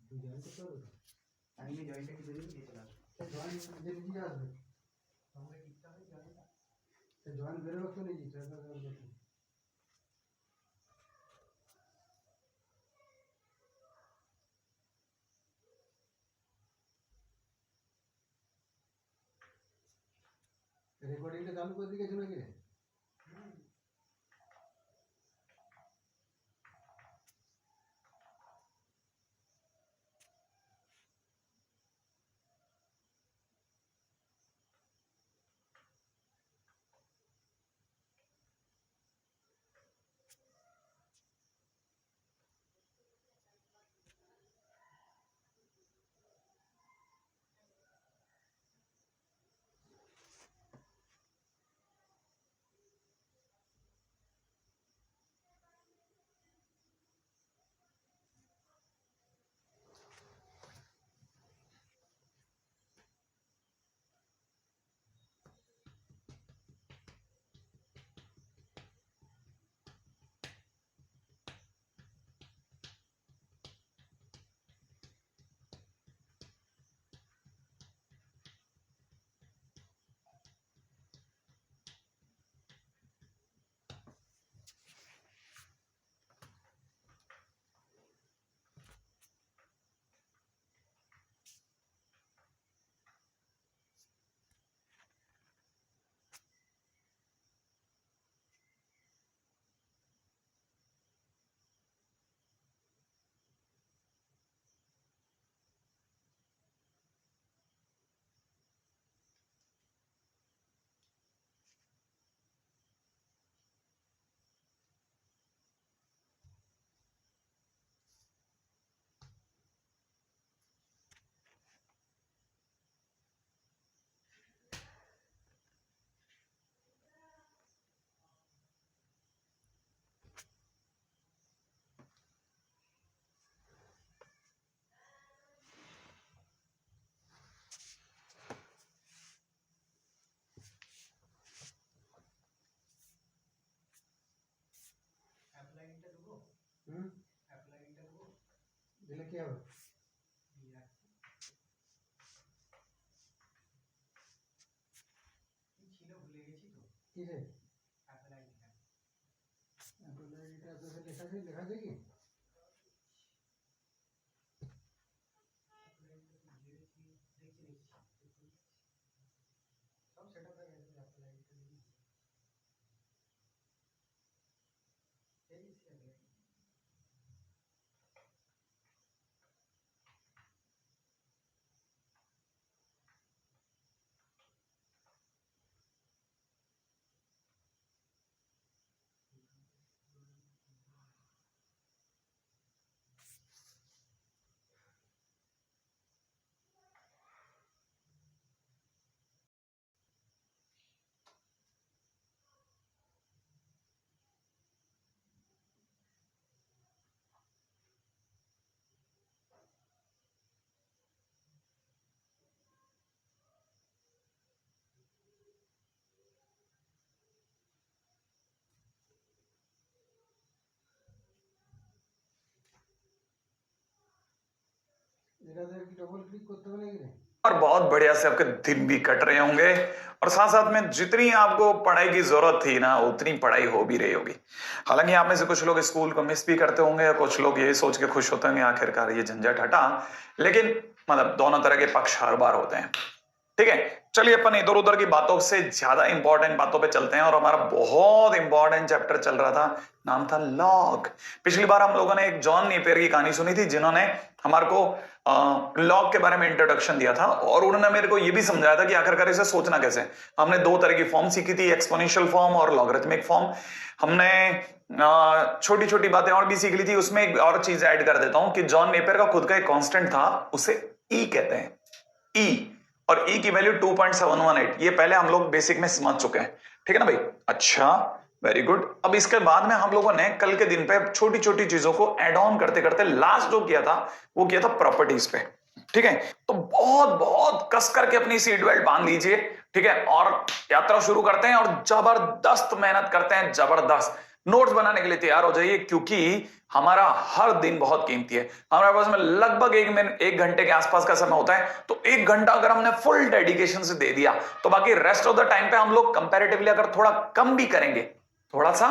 তুই জয়েন করতে পারবি? আমি জয়েনটা কি বেরিয়ে দিয়ে চলে আসবো। জয়েন যে নিজে আসবে আমাকে টিকতে হবে জয়েনটা। জয়েন বেরোবে তো নিজে দেখুন। রেকর্ডিংটা চালু করে দিয়েছো নাকি রে? দিলে কি হবে? কি রে? অ্যাপল আইডিটা লেখা যায় কি? সব সেটআপ হয়ে গেছে অ্যাপল আইডিটা দিয়ে। और बहुत बढ़िया से आपके दिन भी कट रहे होंगे और साथ साथ में जितनी आपको पढ़ाई की जरूरत थी ना उतनी पढ़ाई हो भी रही होगी। हालांकि आप में से कुछ लोग स्कूल को मिस भी करते होंगे और कुछ लोग ये सोच के खुश होते होंगे आखिरकार ये झंझट हटा। लेकिन मतलब दोनों तरह के पक्ष हर बार होते हैं। ठीक है, चलिए अपन इधर उधर की बातों से ज्यादा इंपॉर्टेंट बातों पे चलते हैं। और हमारा बहुत इंपॉर्टेंट चैप्टर चल रहा था, नाम था लॉग। पिछली बार हम लोगों ने एक जॉन नेपियर की कहानी सुनी थी जिन्होंने हमारे को लॉग के बारे में इंट्रोडक्शन दिया था और उन्होंने मेरे को यह भी समझाया था कि आखिरकार इसे सोचना कैसे। हमने दो तरह की फॉर्म सीखी थी, एक्सपोनेंशियल फॉर्म और लॉगरिथमिक फॉर्म। हमने छोटी छोटी बातें और भी सीख ली थी। उसमें एक और चीज ऐड कर देता हूं कि जॉन नेपियर का खुद का एक कांस्टेंट था, उसे ई कहते हैं, ई। और ई की वैल्यू 2.718, ये पहले हम लोग बेसिक में समझ चुके हैं। ठीक है ना भाई? अच्छा, वेरी गुड। अब इसके बाद में हम लोगों ने कल के दिन पे छोटी छोटी चीजों को एड ऑन करते करते लास्ट जो किया था वो किया था प्रॉपर्टीज पे। ठीक है, तो बहुत बहुत कस करके अपनी सीट बेल्ट बांध लीजिए। ठीक है, और यात्रा शुरू करते हैं और जबरदस्त मेहनत करते हैं, जबरदस्त। नोट्स बनाने के लिए तैयार हो जाइए, क्योंकि हमारा हर दिन बहुत कीमती है। हमारे पास में लगभग 1 घंटे के आसपास का समय होता है, तो 1 घंटा अगर हमने फुल डेडिकेशन से दे दिया तो बाकी रेस्ट ऑफ द टाइम पे हम लोग कंपैरेटिवली अगर थोड़ा कम भी करेंगे, थोड़ा सा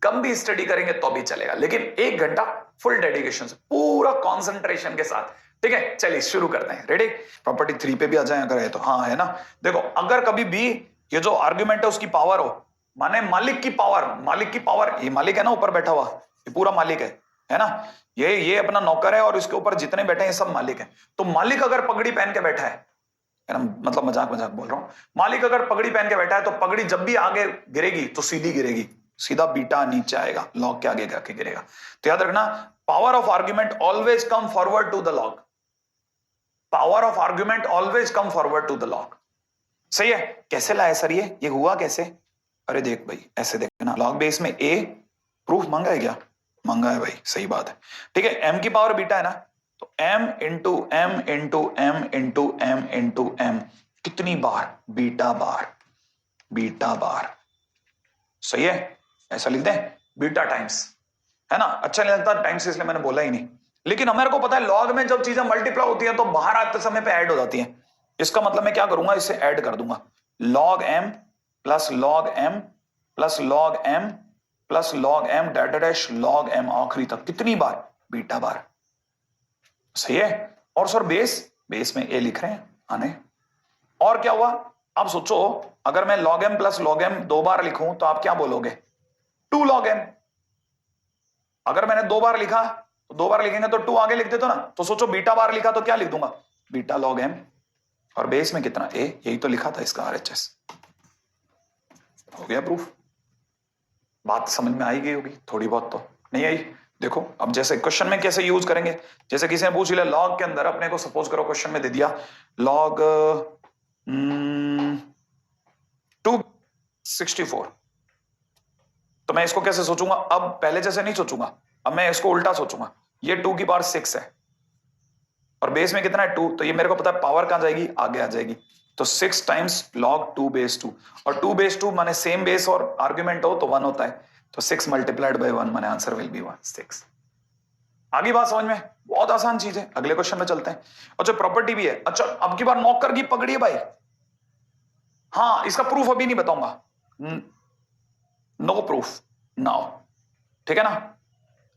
कम भी स्टडी करेंगे तो भी चलेगा, लेकिन 1 घंटा फुल डेडिकेशन से, पूरा कॉन्सेंट्रेशन के साथ। ठीक है, चलिए शुरू करते हैं। रेडी? प्रॉपर्टी 3 पे भी आ जाए अगर है तो। हाँ है ना। देखो, अगर कभी भी ये जो आर्ग्यूमेंट है उसकी पावर हो, माने मालिक की पावर, ये मालिक है ना ऊपर बैठा हुआ, ये पूरा मालिक है ना, ये अपना नौकर है और इसके ऊपर जितने बैठे हैं सब मालिक है। तो मालिक अगर पगड़ी पहन के बैठा है ना, मतलब मजाक बोल रहा हूं, मालिक अगर पगड़ी पहन के बैठा है तो पगड़ी जब भी आगे गिरेगी तो सीधी गिरेगी, सीधा बीटा नीचे आएगा, लॉग के आगे जाके गिरेगा। तो याद रखना, power of argument always come forward to the log, power of argument always come forward to the log. सही है? कैसे लाया सर ये हुआ कैसे? अरे देख भाई, ऐसे देखना, लॉग बेस में ए प्रूफ मांगा है क्या? मांगा है भाई, सही बात है। ठीक है, एम की पावर बीटा है ना, तो m into M into M into M into M, कितनी बार? बीटा बार। सही है, ऐसा लिख दें, बीटा टाइम्स, है ना। अच्छा नहीं लगता टाइम्स, इसलिए मैंने बोला ही नहीं, लेकिन हमारे को पता है लॉग में जब चीजें मल्टीप्लाई होती हैं तो बाहर आते समय पे ऐड हो जाती हैं। इसका मतलब मैं क्या करूंगा, इसे ऐड कर दूंगा, log M plus log M plus log M plus log M data dash log M, आखिरी तक कितनी बार? बीटा बार। सही है। और सर बेस में ए लिख रहे हैं आने, और क्या हुआ? आप सोचो, अगर मैं log m plus log m 2 बार लिखूं तो आप क्या बोलोगे? 2 log m। अगर मैंने 2 बार लिखा तो 2 बार लिखेंगे तो 2 आगे लिख देते ना। तो सोचो बीटा बार लिखा तो क्या लिख दूंगा? बीटा log m, और बेस में कितना? a, यही तो लिखा था इसका RHS। हो गया प्रूफ। बात समझ में आई गई होगी थोड़ी बहुत, तो नहीं आई? देखो अब जैसे क्वेश्चन में कैसे यूज करेंगे, जैसे किसी ने पूछ लिया लॉग के अंदर, अपने को सपोज करो क्वेश्चन में दे दिया लॉग 264, तो मैं इसको कैसे सोचूंगा? अब पहले जैसे नहीं सोचूंगा, अब मैं इसको उल्टा सोचूंगा। ये 2 की पावर 6 है और बेस में कितना है? 2, तो ये मेरे को पता है पावर कहां जाएगी? आगे आ जाएगी। तो 6 टाइम्स log 2 बेस 2, और 2 बेस 2 माने सेम बेस और आर्ग्यूमेंट हो तो 1 होता है, तो 6 मल्टीप्लाइड बाय 1 माने आंसर विल बी 1, 6। आगे बात समझ में? बहुत आसान चीज है। अगले क्वेश्चन में चलते हैं। अच्छा, प्रॉपर्टी भी है। अच्छा, अब की बार नौकर की पकड़ी है भाई। हाँ, इसका प्रूफ अभी नहीं बताऊंगा, नो प्रूफ नाउ, ठीक है ना।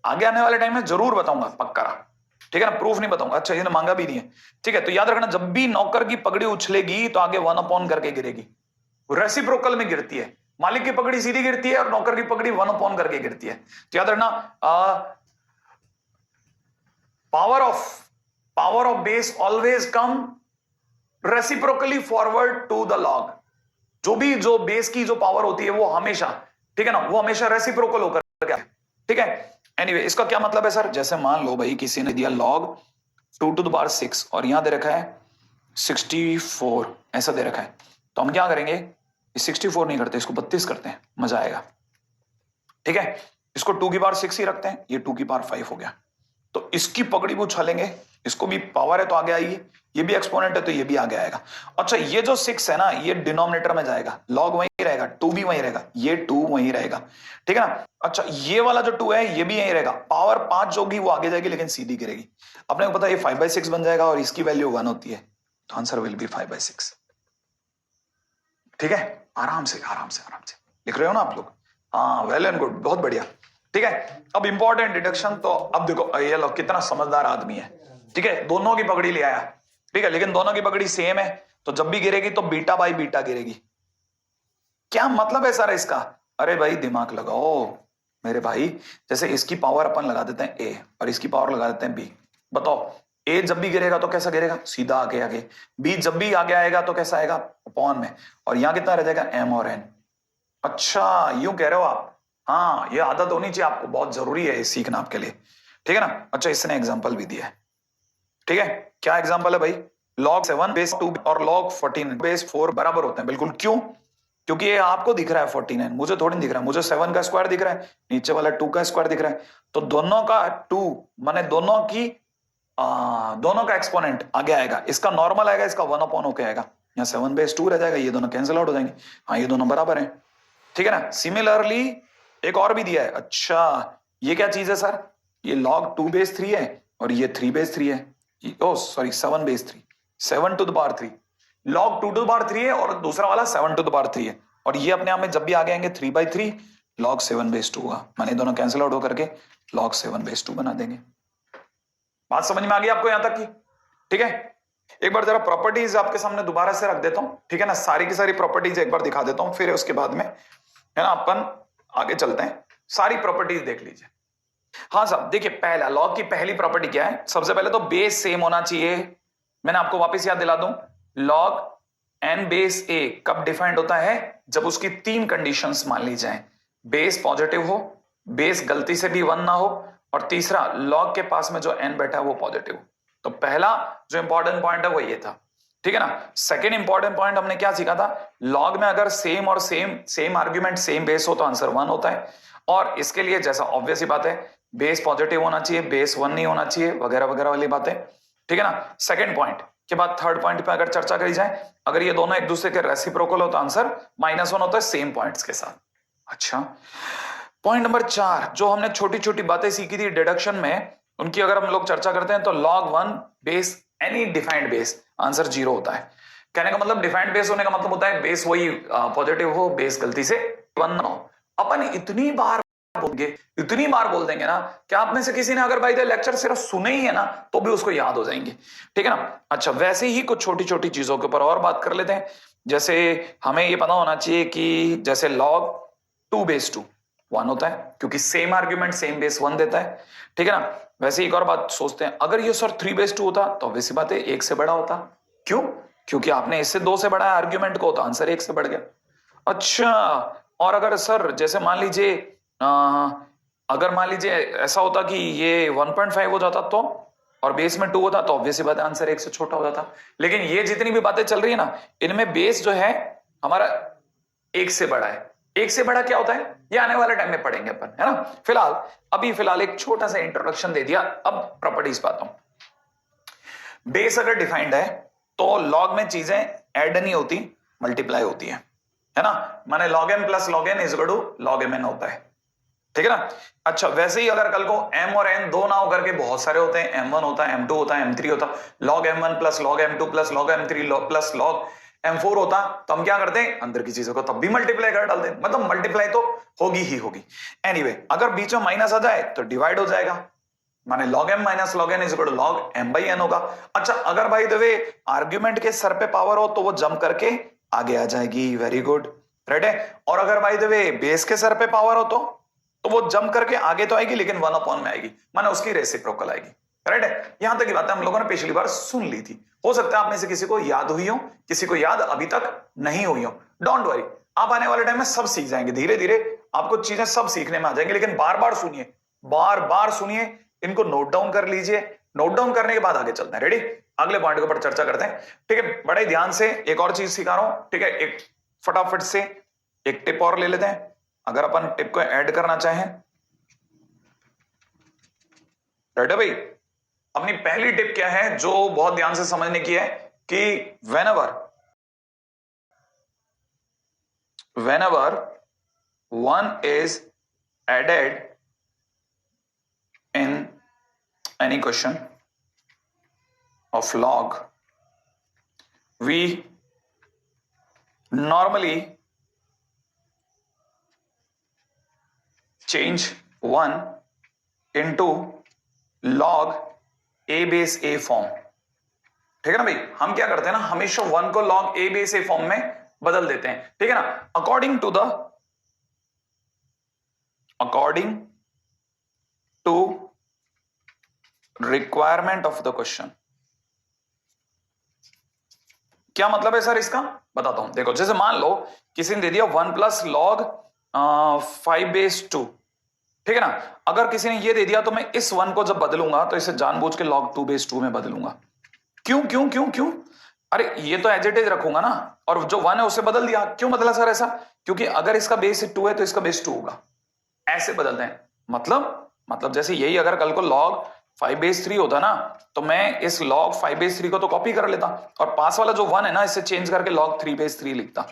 आगे आने वाले टाइम में जरूर बताऊंगा पक्का, ठीक है ना। प्रूफ नहीं बताऊंगा। अच्छा, ये मांगा भी नहीं है, ठीक है। तो याद रखना, जब भी नौकर की पगड़ी उछलेगी तो आगे 1 अपॉन करके गिरेगी, रेसिप्रोकल में गिरती है। मालिक की पगड़ी सीधी गिरती है और नौकर की पगड़ी 1 अपॉन करके गिरती है। तो याद रखना, power of base always come reciprocally forward to the log. जो बेस की जो पावर होती है वो हमेशा, ठीक है ना, वो हमेशा रेसिप्रोकल होकर के, ठीक है। एनीवे, इसका क्या मतलब है सर? जैसे मान लो भाई किसी ने दिया log 2 to the power 6 और यहां दे रखा है 64, ऐसा दे रखा है, तो हम क्या करेंगे? 64 नहीं करते, इसको 32 करते हैं, मजा आएगा, ठीक है। इसको 2 की पावर 6 ही रखते हैं, ये 2 की पावर 5 हो गया। तो इसकी पकड़ी भी उछालेंगे, इसको भी पावर है तो आगे आएगी, ये भी एक्सपोनेंट है तो ये भी आगे आएगा। अच्छा, ये जो 6 है ना, ये डिनोमिनेटर में जाएगा, लॉग वहीं रहेगा, 2 भी वहीं रहेगा, ये 2 वहीं रहेगा, ठीक है ना। अच्छा, ये वाला जो 2 है ये भी यहीं रहेगा, पावर 5 जो होगी वो आगे जाएगी लेकिन सीधी गिरेगी। अपने को पता है ये 5/6 बन जाएगा और इसकी वैल्यू 1 होती है, तो आंसर विल बी 5/6, ठीक है। आराम से लिख रहे हो ना आप लोग? हाँ, वेल एंड गुड, बहुत बढ़िया, ठीक है। अब इंपॉर्टेंट डिडक्शन, तो अब देखो ये लोग कितना समझदार आदमी है, ठीक है। दोनों की पगड़ी ले आया, ठीक है, लेकिन दोनों की पगड़ी सेम है, तो जब भी गिरेगी तो बीटा बाई बीटा गिरेगी। क्या मतलब है सर इसका? अरे भाई दिमाग लगाओ मेरे भाई। जैसे इसकी पावर अपन लगा देते हैं ए और इसकी पावर लगा देते हैं बी। बताओ, ए जब भी गिरेगा तो कैसा गिरेगा? सीधा आगे। बी जब भी आगे आएगा तो कैसा आएगा? अपॉन में। और यहां कितना रह जाएगा? एम और एन। अच्छा, यूं कह रहे हो आप? हाँ, ये आदत होनी चाहिए आपको, बहुत जरूरी है सीखना आपके लिए, ठीक है ना। अच्छा, इसने एग्जाम्पल भी दिया है, ठीक है। क्या एग्जाम्पल है भाई? log 7 बेस 2 और log 14 बेस 4 बराबर होते हैं। बिल्कुल, क्यों? क्योंकि ये आपको दिख रहा है 49, मुझे थोड़ी दिख रहा है। मुझे 7 का स्क्वायर दिख रहा है, नीचे वाला 2 का स्क्वायर दिख रहा है, तो दोनों का 2 माने दोनों का एक्सपोनेंट आगे आएगा। इसका नॉर्मल आएगा, इसका 1 अपॉन होके आएगा। यहाँ 7 बेस 2 रह जाएगा, ये दोनों कैंसिल आउट हो जाएंगे। हाँ, ये दोनों बराबर हैं, ठीक है ना। सिमिलरली एक और भी दिया है। अच्छा ये क्या चीज है सर? ये log 2 बेस 3 है और ये 3 बेस 3 है। Oh sorry 7 base 3, 7 to the power 3। log 2 to the power 3 है और दूसरा वाला 7 टू द पावर 3 है। और ये अपने आप में जब भी आगे आएंगे 3/3 log 7 बेस 2 होगा। मैंने दोनों कैंसिल आउट होकर के log 7 बेस 2 बना देंगे। बात समझ में आ गई आपको यहां तक की? ठीक है, एक बार जरा प्रॉपर्टीज आपके सामने दोबारा से रख देता हूं, ठीक है ना। सारी की सारी प्रॉपर्टीज एक बार दिखा देता हूं, फिर उसके बाद में है ना अपन आगे चलते हैं। सारी प्रॉपर्टीज देख लीजिए। हाँ साहब देखिए, पहला लॉग की पहली प्रॉपर्टी क्या है? सबसे पहले तो बेस सेम होना चाहिए। मैंने आपको वापस याद दिला दूं, लॉग n बेस a कब डिफाइंड होता है? जब उसकी 3 कंडीशंस मान ली जाए। बेस पॉजिटिव हो, बेस गलती से भी 1 ना हो, और तीसरा लॉग के पास में जो n बैठा है वो पॉजिटिव हो। तो पहला जो इंपॉर्टेंट पॉइंट है वो ये था, ठीक है ना। सेकेंड इंपॉर्टेंट पॉइंट हमने क्या सीखा था? लॉग में अगर सेम और सेम आर्ग्यूमेंट सेम बेस हो तो आंसर 1 होता है। और इसके लिए जैसा ऑब्वियस ही बात है, बेस पॉजिटिव होना चाहिए, बेस 1 नहीं होना चाहिए, वगैरह वगैरह वाली बातें, ठीक है ना। सेकंड पॉइंट के बाद थर्ड पॉइंट पे अगर चर्चा करी जाए, अगर ये दोनों एक दूसरे के रेसिप्रोकल हो तो आंसर -1 होता है सेम पॉइंट्स के साथ। अच्छा, पॉइंट नंबर 4 जो हमने छोटी छोटी बातें सीखी थी डिडक्शन में, उनकी अगर हम लोग चर्चा करते हैं तो log 1 base any defined base answer 0 होता है। कहने का मतलब डिफाइंड बेस होने का मतलब होता है बेस वही पॉजिटिव हो, बेस गलती से 1 ना हो। अपन इतनी बार बोल देंगे ना कि आप में से किसी ने अगर भाई लेक्चर सिर्फ सुने ही है ना तो भी उसको याद हो जाएंगे, ठीक है ना। अच्छा, वैसे ही कुछ छोटी छोटी चीजों के ऊपर और बात कर लेते हैं। जैसे हमें ये पता होना चाहिए कि जैसे log 2 बेस 2 1 होता है क्योंकि सेम आर्ग्यूमेंट सेम बेस 1 देता है, ठीक है ना। वैसे एक और बात सोचते हैं, अगर ये सर 3 बेस 2 होता तो वैसी बात है 1 से बड़ा होता। क्यों? क्योंकि आपने इससे 2 से बढ़ाया आर्ग्यूमेंट को तो आंसर 1 से बढ़ गया। अच्छा, और अगर सर जैसे मान लीजिए अगर मान लीजिए ऐसा होता कि ये 1.5 हो जाता तो, और बेस में 2 होता तो ऑब्वियस बात है आंसर 1 से छोटा हो जाता। लेकिन ये जितनी भी बातें चल रही है ना, इनमें बेस जो है हमारा 1 से बड़ा है। 1 से बड़ा क्या होता है ये आने वाले टाइम में पढ़ेंगे अपन, है ना। फिलहाल एक छोटा सा इंट्रोडक्शन दे दिया, अब प्रॉपर्टीज पाता हूं। बेस अगर डिफाइंड है तो लॉग में चीजें ऐड नहीं होती, मल्टीप्लाई होती है ना। माने log m plus log n is equal to log mn होता है, ठीक है ना। अच्छा, वैसे ही अगर कल को m और n दो ना होकर के बहुत सारे होते हैं, m1 होता है, m2 होता है, m3 होता है, log m1 plus log m2 plus log m3 plus log m4 होता, तो हम क्या करते हैं अंदर की चीजों को तब भी मल्टीप्लाई कर डालते हैं। मतलब मल्टीप्लाई तो होगी ही होगी। एनीवे, अगर बीच में माइनस आ जाए तो डिवाइड हो जाएगा, माने log m minus log n is equal to log m by n होगा। अच्छा, अगर भाई देवे आर्ग्यूमेंट के सर पे पावर हो तो वो जंप करके आगे आ जाएगी। वेरी गुड, राइट है। और अगर भाई देवे बेस के सर पे पावर हो तो वो जंप करके आगे तो आएगी लेकिन 1 अपॉन में आएगी, माने उसकी रेसिप्रोकल आएगी, राइट है। यहां तक की बात हम लोगों ने पिछली बार सुन ली थी। हो सकता है आप में से किसी को याद हुई हो, किसी को याद अभी तक नहीं हुई हो। डोंट वरी, आप आने वाले टाइम में सब सीख जाएंगे। धीरे धीरे आपको चीजें सब सीखने में आ जाएंगी, लेकिन बार बार सुनिए, इनको नोट डाउन कर लीजिए। नोट डाउन करने के बाद आगे चलते हैं। रेडी? अगले पॉइंट के ऊपर चर्चा करते हैं, ठीक है। बड़े ध्यान से एक और चीज सिखा रहा हूं, ठीक है। एक फटाफट से एक टिप और ले लेते हैं, अगर अपन टिप को ऐड करना चाहें। रेडी भाई? अपनी पहली टिप क्या है जो बहुत ध्यान से समझने की है कि whenever one is added in any question of log, we normally change 1 into log a base a form, ठीक है ना भाई। हम क्या करते हैं ना, हमेशा 1 को log a base a form में बदल देते हैं, ठीक है ना। According to requirement of the question. क्या मतलब है सर इसका? बताता हूं। देखो, जैसे मान लो किसी ने दे दिया 1 प्लस log 5 बेस 2, ठीक है ना। अगर किसी ने ये दे दिया तो मैं इस 1 को जब बदलूंगा तो इसे जानबूझ के log 2 बेस 2 में बदलूंगा। क्यों? अरे ये तो एज इट इज रखूंगा ना, और जो 1 है उसे बदल दिया। क्यों बदला सर ऐसा? क्योंकि अगर इसका बेस 2 है तो इसका बेस 2 होगा, ऐसे बदलते हैं। मतलब जैसे यही अगर कल को log 5 बेस 3 होता ना तो मैं इस log 5 बेस 3 को तो कॉपी कर लेता और पास वाला जो 1 है ना इसे चेंज करके log 3 बेस 3 लिखता।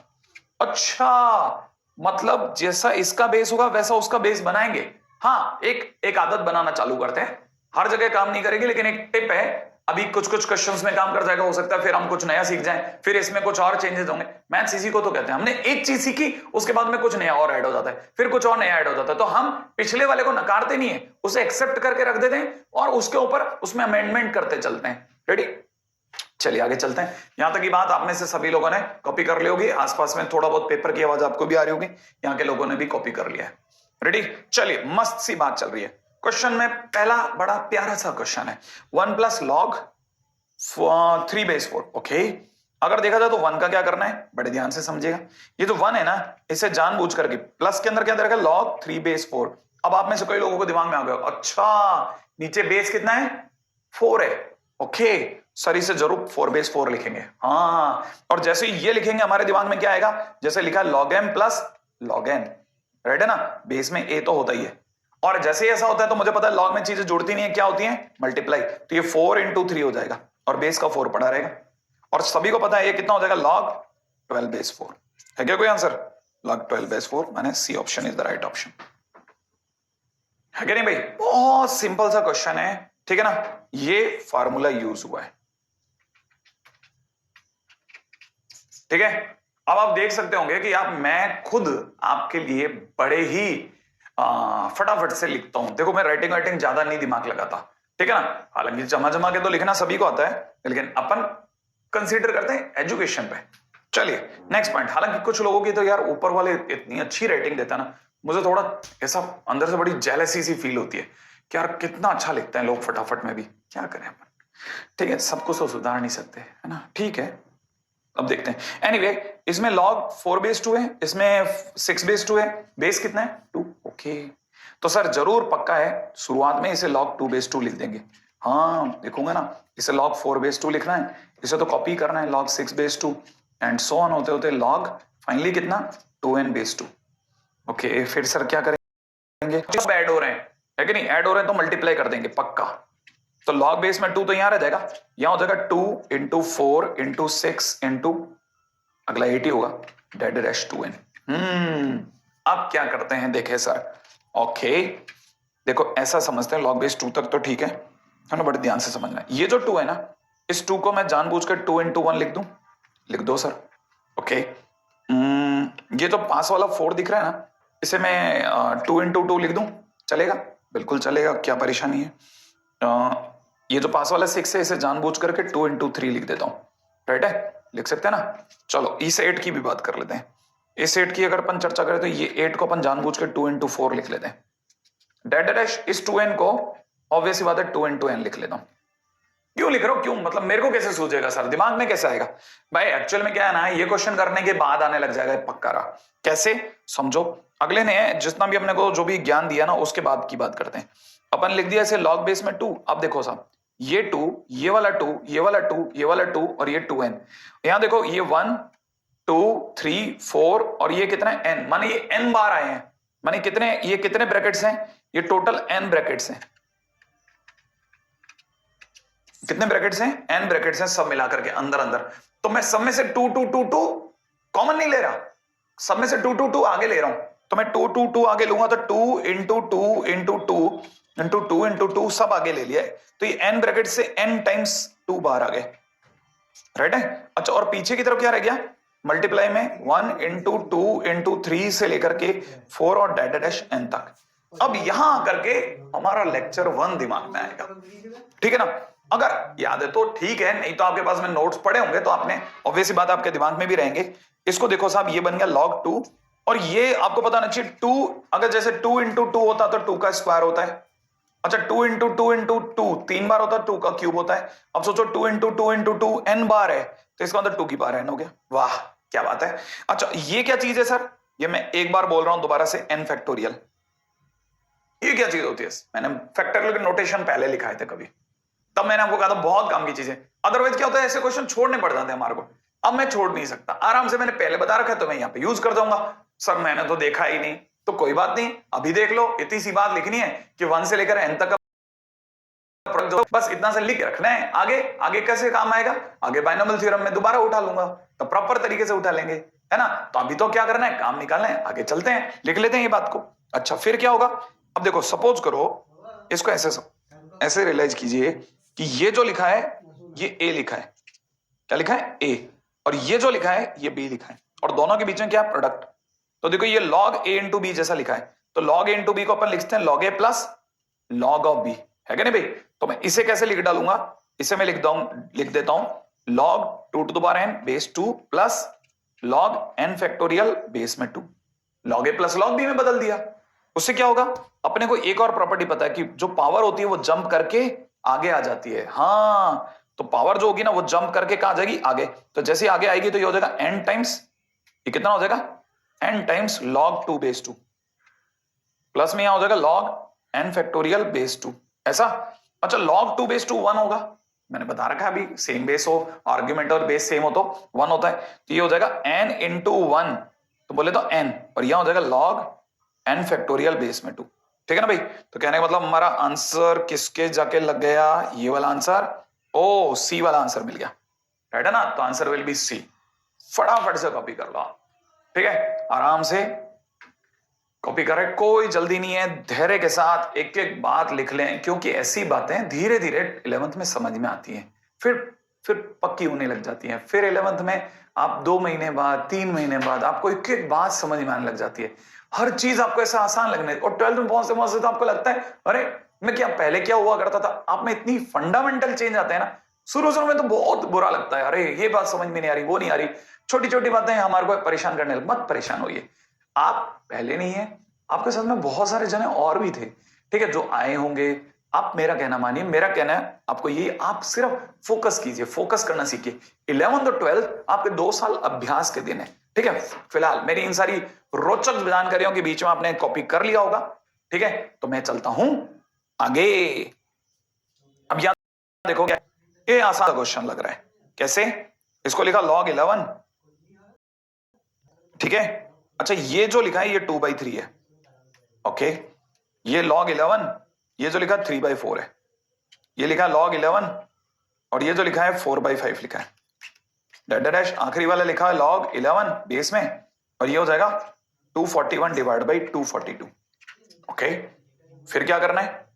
अच्छा, मतलब जैसा इसका बेस होगा वैसा उसका बेस बनाएंगे। हाँ, एक आदत बनाना चालू करते हैं, हर जगह काम नहीं करेगी लेकिन एक टिप है, अभी कुछ क्वेश्चंस में काम कर जाएगा, हो सकता है फिर हम कुछ नया सीख जाएं, फिर इसमें कुछ और चेंजेस होंगे। मैथ्स इसी को तो कहते हैं, हमने एक चीज सीखी उसके बाद में कुछ नया और ऐड हो जाता है, फिर कुछ और नया ऐड हो जाता है, तो हम पिछले वाले को नकारते नहीं है, उसे एक्सेप्ट करके रख देते हैं और उसके ऊपर उसमें अमेंडमेंट करते चलते हैं। रेडी, चलिए आगे चलते हैं। यहां तक की बात आप में से सभी लोगों ने कॉपी कर ली होगी, आसपास में थोड़ा बहुत पेपर की आवाज आपको भी आ रही होगी, यहाँ के लोगों ने भी कॉपी कर लिया है। रेडी, चलिए मस्त सी बात चल रही है। क्वेश्चन में पहला बड़ा प्यारा सा क्वेश्चन है, 1 प्लस लॉग 3/4। ओके, अगर देखा जाए तो 1 का क्या करना है, बड़े ध्यान से समझिएगा। ये जो 1 है ना, इसे जानबूझ करके प्लस के अंदर क्या रहेगा, लॉग 3/4। अब आप में से कई लोगों को दिमाग में आ गया, अच्छा नीचे बेस कितना है, 4 है। ओके, सर इसे जरूर 4/4 लिखेंगे। हाँ, और जैसे ही ये लिखेंगे हमारे दिमाग में क्या आएगा, जैसे लिखा log m plus log n, right है ना, बेस में a तो होता ही है, और जैसे ही ऐसा होता है तो मुझे पता है लॉग में चीजें जुड़ती नहीं है, क्या होती है, मल्टीप्लाई। तो ये 4 × 3 हो जाएगा और बेस का 4 पड़ा रहेगा, और सभी को पता है ये कितना हो जाएगा, log 12/4। है क्या कोई आंसर, log 12/4, माने C option is the right option. है क्या नहीं भाई, बहुत सिंपल सा क्वेश्चन है, ठीक है ना, ये फार्मूला यूज हुआ है, ठीक है। अब आप देख सकते होंगे कि मैं खुद आपके लिए बड़े ही फटाफट से लिखता हूं। देखो मैं राइटिंग ज्यादा नहीं दिमाग लगाता, ठीक है ना, हालांकि जमा जमा के तो लिखना सभी को आता है, लेकिन अपन कंसीडर करते हैं एजुकेशन पे। चलिए नेक्स्ट पॉइंट। हालांकि कुछ लोगों की तो यार ऊपर वाले इतनी अच्छी रेटिंग देता है ना, मुझे थोड़ा ऐसा अंदर से बड़ी जेलसी सी फील होती है कि यार कितना अच्छा लिखते हैं लोग फटाफट में भी, क्या करें अपन, ठीक है, सब कुछ तो सुधार नहीं सकते, है ना, ठीक है, अब देखते हैं। एनीवे, इसमें log 4/2 है, इसमें 6/2 है, बेस कितना है, 2। ओके, तो सर जरूर पक्का है शुरुआत में इसे log 2/2 लिख देंगे। हाँ देखूंगा ना, इसे log 4/2 लिखना है, इसे तो कॉपी करना है log 6/2 एंड सो ऑन होते होते log फाइनली कितना, 2n/2। ओके, फिर सर क्या करेंगे, जब ऐड हो रहे हैं, है कि नहीं, ऐड हो रहे हैं तो मल्टीप्लाई कर देंगे पक्का। तो log बेस में 2 तो यहां रह जाएगा, यहां हो जाएगा 2 × 4 × 6 × अगला 80 होगा, -2n। अब क्या करते हैं, देखे सर, ओके देखो ऐसा समझते हैं, log बेस 2 तक तो ठीक है ना, बड़े ध्यान से समझना। ये जो 2 है ना, इस 2 को मैं जानबूझकर 2 × 1 लिख दूं, लिख दो सर। ओके, ये जो पास वाला 4 दिख रहा है ना, इसे मैं 2 × 2 लिख दूं, चलेगा, बिल्कुल चलेगा, क्या परेशानी है। ये जो पास वाला 6 है, इसे जानबूझ करके 2 × 3 लिख देता हूं, राइट है, लिख सकते हैं ना। चलो इस 8 की भी बात कर लेते हैं, इस 8 की अगर अपन चर्चा करें तो ये 8 को अपन जानबूझ कर 2 × 4 लिख लेते हैं, डैश इस 2n को ऑब्वियसली बात है 2 × n लिख लेता हूं। क्यों लिख रहा हूं, क्यों, मतलब मेरे को कैसे सूझेगा सर, दिमाग में कैसे आएगा भाई, एक्चुअल में क्या है ना, ये क्वेश्चन करने के बाद आने लग जाएगा पक्का रहा। कैसे समझो, अगले ने जितना भी अपने को जो भी ज्ञान दिया ना, उसके बाद की बात करते हैं। अपन लिख दिया इसे log बेस में 2। अब देखो साहब, ये 2, ये वाला 2, ये वाला 2, ये वाला 2 और ये 2n, यहां देखो ये 1 2 3 4 और ये कितना है, n, माने ये n बार आए हैं, माने कितने, ये कितने ब्रैकेट्स हैं, ये टोटल n ब्रैकेट्स हैं। कितने ब्रैकेट्स हैं, n ब्रैकेट्स हैं सब मिलाकर के अंदर अंदर। तो मैं सब में से 2 2 2 2 कॉमन नहीं ले रहा, सब में से 2 2 2 आगे ले रहा हूं, तो मैं 2 2 2 आगे लूंगा तो 2 × 2 × 2 × 2 × 2 सब आगे ले लिया है, तो ये n ब्रैकेट से n टाइम्स 2 बार आ गए, राइट है। अच्छा, और पीछे की तरफ क्या रह गया, मल्टीप्लाई में 1 × 2 × 3 से लेकर के 4 और डैश n तक। अब यहां आकर के हमारा लेक्चर 1 दिमाग में आएगा, ठीक है ना। अगर याद है तो ठीक है, नहीं तो आपके पास में नोट्स पड़े होंगे तो आपने ऑब्वियसली बात आपके दिमाग में भी रहेंगे। इसको देखो साहब, ये बन गया log 2, और ये आपको पता ना चाहिए 2, अगर जैसे 2 × 2 होता तो 2 का स्क्वायर होता है। अच्छा, 2 × 2 × 2 3 बार होता है, 2 का क्यूब होता है। अब सोचो 2 × 2 × 2 n बार है, तो इसका मतलब 2 की पावर n हो गया। वाह क्या बात है। अच्छा, ये क्या चीज है सर, ये मैं एक बार बोल रहा हूं दोबारा से, n फैक्टोरियल, ये क्या चीज होती है, मैंने फैक्टोरियल के नोटेशन पहले लिखाए थे कभी, तब मैंने आपको कहा था बहुत काम की चीजें। अदरवाइज क्या होता है, ऐसे क्वेश्चन छोड़ने पड़ जाते हैं हमारे को, अब मैं छोड़ नहीं सकता, आराम से मैंने पहले बता रखा है तो मैं यहाँ पे यूज कर दूंगा। सर मैंने तो देखा ही नहीं, तो कोई बात नहीं, अभी देख लो, इतनी सी बात लिखनी है कि 1 से लेकर n तक का बस इतना से लिख रखना है। आगे आगे कैसे काम आएगा, आगे बाइनोमियल थ्योरम में दोबारा उठा लूंगा, तो प्रॉपर तरीके से उठा लेंगे, है ना। तो अभी तो क्या करना है, काम निकालना है, आगे चलते हैं, लिख लेते हैं ये बात को। अच्छा फिर क्या होगा, अब देखो सपोज करो इसको ऐसे रियलाइज कीजिए कि ये जो लिखा है ये ए लिखा है, क्या लिखा है ए, और ये जो लिखा है ये बी लिखा है, और दोनों के बीच में क्या प्रोडक्ट। तो देखो ये लॉग ए इंटू बी जैसा लिखा है, तो लॉग ए इंटू बी को अपन लिखते हैं log A plus log of B, है क्या नहीं भाई। तो मैं इसे कैसे लिख डालूंगा, इसे मैं लिख देता हूं log 2 to the power n base 2 plus log n factorial base में 2, log A plus log B में बदल दिया। उससे क्या होगा, अपने को एक और प्रॉपर्टी पता है कि जो पावर होती है वो जंप करके आगे आ जाती है। हाँ, तो पावर जो होगी ना वो जंप करके कहां जाएगी, आगे। तो जैसे आगे आएगी तो ये हो जाएगा n टाइम्स, ये कितना हो जाएगा n times log 2 base 2, plus में यहां हो जाएगा लॉग n फैक्टोरियल बेस 2, ऐसा। अच्छा लॉग 2 बेस 2 1 होगा, मैंने बता रखा है अभी, सेम बेस हो, आर्ग्यूमेंट और बेस सेम हो तो 1 होता है। तो ये हो जाएगा n इंटू 1, तो बोले तो n, और यहां हो जाएगा लॉग n फैक्टोरियल बेस में 2, ठीक है ना भाई। तो कहने का मतलब हमारा आंसर किसके जाके लग गया, ये वाला आंसर, ओ सी वाला आंसर मिल गया, राइट है ना। तो आंसर विल बी सी, फटाफट से कॉपी कर लो, ठीक है, आराम से कॉपी करें, कोई जल्दी नहीं है, धैर्य के साथ एक एक बात लिख लें, क्योंकि ऐसी बातें धीरे धीरे 11th में समझ में आती हैं, फिर पक्की होने लग जाती हैं, फिर 11th में आप 2 महीने बाद 3 महीने बाद आपको एक एक बात समझ में आने लग जाती है, हर चीज आपको ऐसा आसान लगने। और 12th में पहुंचते तो आपको लगता है अरे मैं क्या पहले क्या हुआ करता था, आप में इतनी फंडामेंटल चेंज आते हैं ना, शुरू में तो बहुत बुरा लगता है, अरे ये बात समझ में नहीं आ रही, वो नहीं आ रही, छोटी छोटी बातें हमारे को परेशान करने लग। मत परेशान होइए, आप पहले नहीं है, आपके साथ में बहुत सारे जने और भी थे, ठीक है, जो आए होंगे। आप मेरा कहना मानिए, मेरा कहना है आपको ये, आप सिर्फ फोकस कीजिए, फोकस करना सीखिए। 11th और 12th आपके 2 साल अभ्यास के दिन है, ठीक है। फिलहाल मेरी इन सारी रोचक जानकारियों के बीच में आपने कॉपी कर लिया होगा, ठीक है। तो मैं चलता हूं आगे। अब यहां देखो क्या, ये आसान क्वेश्चन लग रहा है, कैसे, इसको लिखा log 11, ठीक है। अच्छा ये जो लिखा है ये 2/3 है, ओके, ये log 11, ये जो लिखा 3/4 है, ये लिखा log 11, और ये जो लिखा है 4/5 लिखा है, डैश आखिरी वाला लिखा है log 11 बेस में, और ये हो जाएगा 241 डिवाइड बाई 242, ओके। फिर क्या करना है,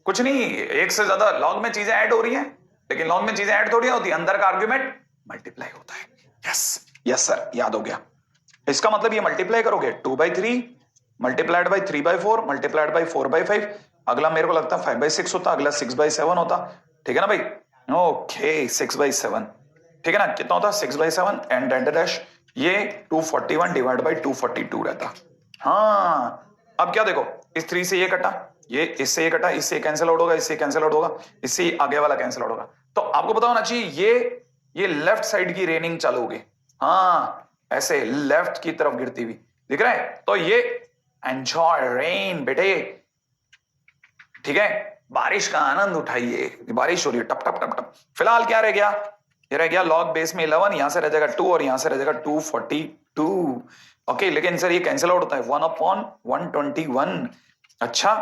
कुछ नहीं, एक से ज्यादा लॉग में चीजें ऐड हो रही हैं, लेकिन लॉग में चीजें ऐड थोड़ी होती है, अंदर का आर्ग्यूमेंट मल्टीप्लाई होता है। यस सर, याद हो गया। इसका मतलब ये मल्टीप्लाई करोगे 2/3 मल्टीप्लाइड बाई 3/4 मल्टीप्लाइड बाई 4/5, अगला मेरे को लगता है 5/6 होता, अगला 6/7 होता, ठीक है ना भाई। ओके 6/7, ठीक है ना, कितना होता 6/7 एंड डैश, ये 241 डिवाइड बाई 242 रहता। हाँ अब क्या देखो, इस 3 से ये कटा, ये इससे ये कटा, इससे कैंसिल आउट होगा, इससे कैंसिल आउट होगा, इससे आगे वाला कैंसिल आउट होगा। तो आपको पता होना चाहिए ये लेफ्ट साइड की रेनिंग चालू होगी, हाँ ऐसे लेफ्ट की तरफ गिरती हुई दिख रहा है। तो ये एंजॉय रेन बेटे, ठीक है, बारिश का आनंद उठाइए, बारिश हो रही है टप टप टप टप। फिलहाल क्या रह गया, ये रह गया लॉग बेस में 11, यहां से रह जाएगा 2 और यहां से रह जाएगा 242, ओके। लेकिन सर ये कैंसिल आउट होता है 1/121, अच्छा।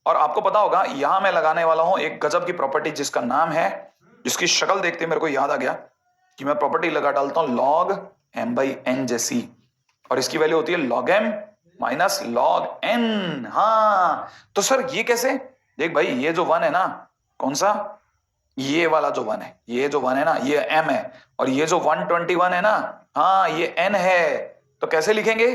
और आपको पता होगा यहां मैं लगाने वाला हूं एक गजब की प्रॉपर्टी, जिसका नाम है, जिसकी शक्ल देखते मेरे को याद आ गया कि मैं प्रॉपर्टी लगा डालता हूं log m/n जैसी, और इसकी वैल्यू होती है log m minus log n। हाँ तो सर ये कैसे, देख भाई ये जो 1 है ना, कौन सा, ये वाला जो 1 है, ये जो 1 है ना ये m है, और ये जो 121 है ना, हाँ ये n है। तो कैसे लिखेंगे,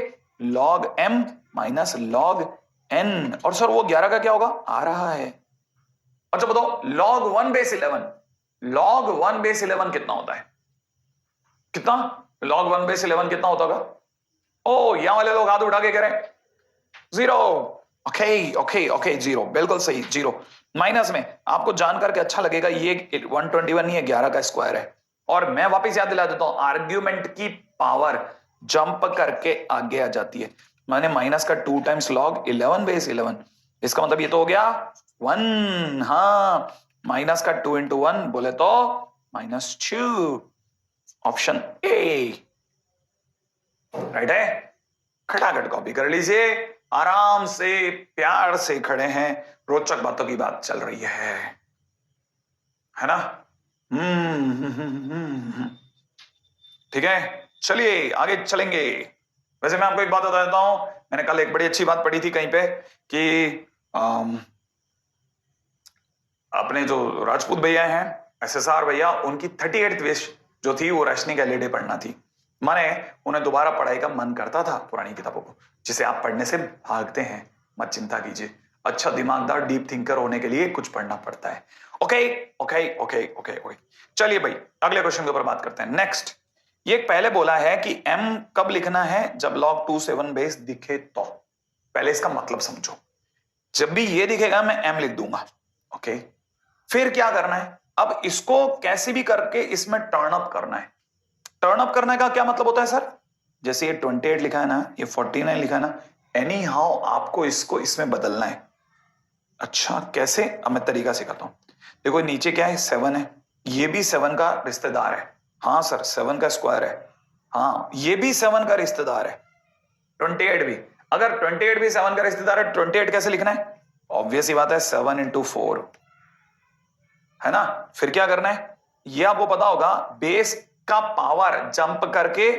log m minus log n, और सर वो 11 का क्या होगा, आ रहा है। अच्छा बताओ log 1/11, log 1/11 कितना होता है, कितना, log 1/11 कितना होता होगा। ओ यहां वाले लोग हाथ उठा के कह रहे हैं 0, ओके ओके ओके 0, बिल्कुल सही 0। माइनस में आपको जान करके अच्छा लगेगा, ये 121 नहीं है, 11 का स्क्वायर है। और मैं वापस याद दिला देता हूं, आर्ग्यूमेंट की पावर जंप करके आगे आ जाती है, मैंने माइनस का 2 टाइम्स log 11/11, इसका मतलब ये तो हो गया 1, हाँ माइनस का 2 इंटू 1 बोले तो -2, ऑप्शन ए राइट है। खटाखट कॉपी कर लीजिए, आराम से प्यार से खड़े हैं, रोचक बातों की बात चल रही है ना। ठीक है, चलिए आगे चलेंगे। वैसे मैं आपको एक बात बता देता हूं, मैंने कल एक बड़ी अच्छी बात पढ़ी थी कहीं पे कि अपने जो राजपूत भैया हैं, SSR भैया, उनकी 38th विश जो थी वो रश्मि का एलईडी पढ़ना थी। माने उन्हें दोबारा पढ़ाई का मन करता था पुरानी किताबों को, जिसे आप पढ़ने से भागते हैं। मत चिंता कीजिए, अच्छा दिमागदार डीप थिंकर होने के लिए कुछ पढ़ना पड़ता है। Okay okay okay okay okay, चलिए भाई अगले क्वेश्चन के ऊपर बात करते हैं। नेक्स्ट, ये पहले बोला है कि m कब लिखना है, जब log 2 7 बेस दिखे तो। पहले इसका मतलब समझो, जब भी ये दिखेगा मैं m लिख दूंगा। ओके, फिर क्या करना है, अब इसको कैसे भी करके इसमें टर्न अप करना है। टर्न अप करने का क्या मतलब होता है सर, जैसे ये 28 लिखा है ना, ये 49 लिखा है ना, एनी हाउ आपको इसको इसमें बदलना है। अच्छा कैसे, अब मैं तरीका सिखाता हूं। देखो नीचे क्या है, 7 है, ये भी 7 का रिश्तेदार है। हाँ सर 7 का स्क्वायर है। हाँ ये भी 7 का रिश्तेदार है। 28 भी, अगर 28 भी 7 का रिश्तेदार है, 28 कैसे लिखना है, ऑब्वियस ही बात है 7 into 4 है ना। फिर क्या करना है, ये आपको पता होगा, बेस का पावर जंप करके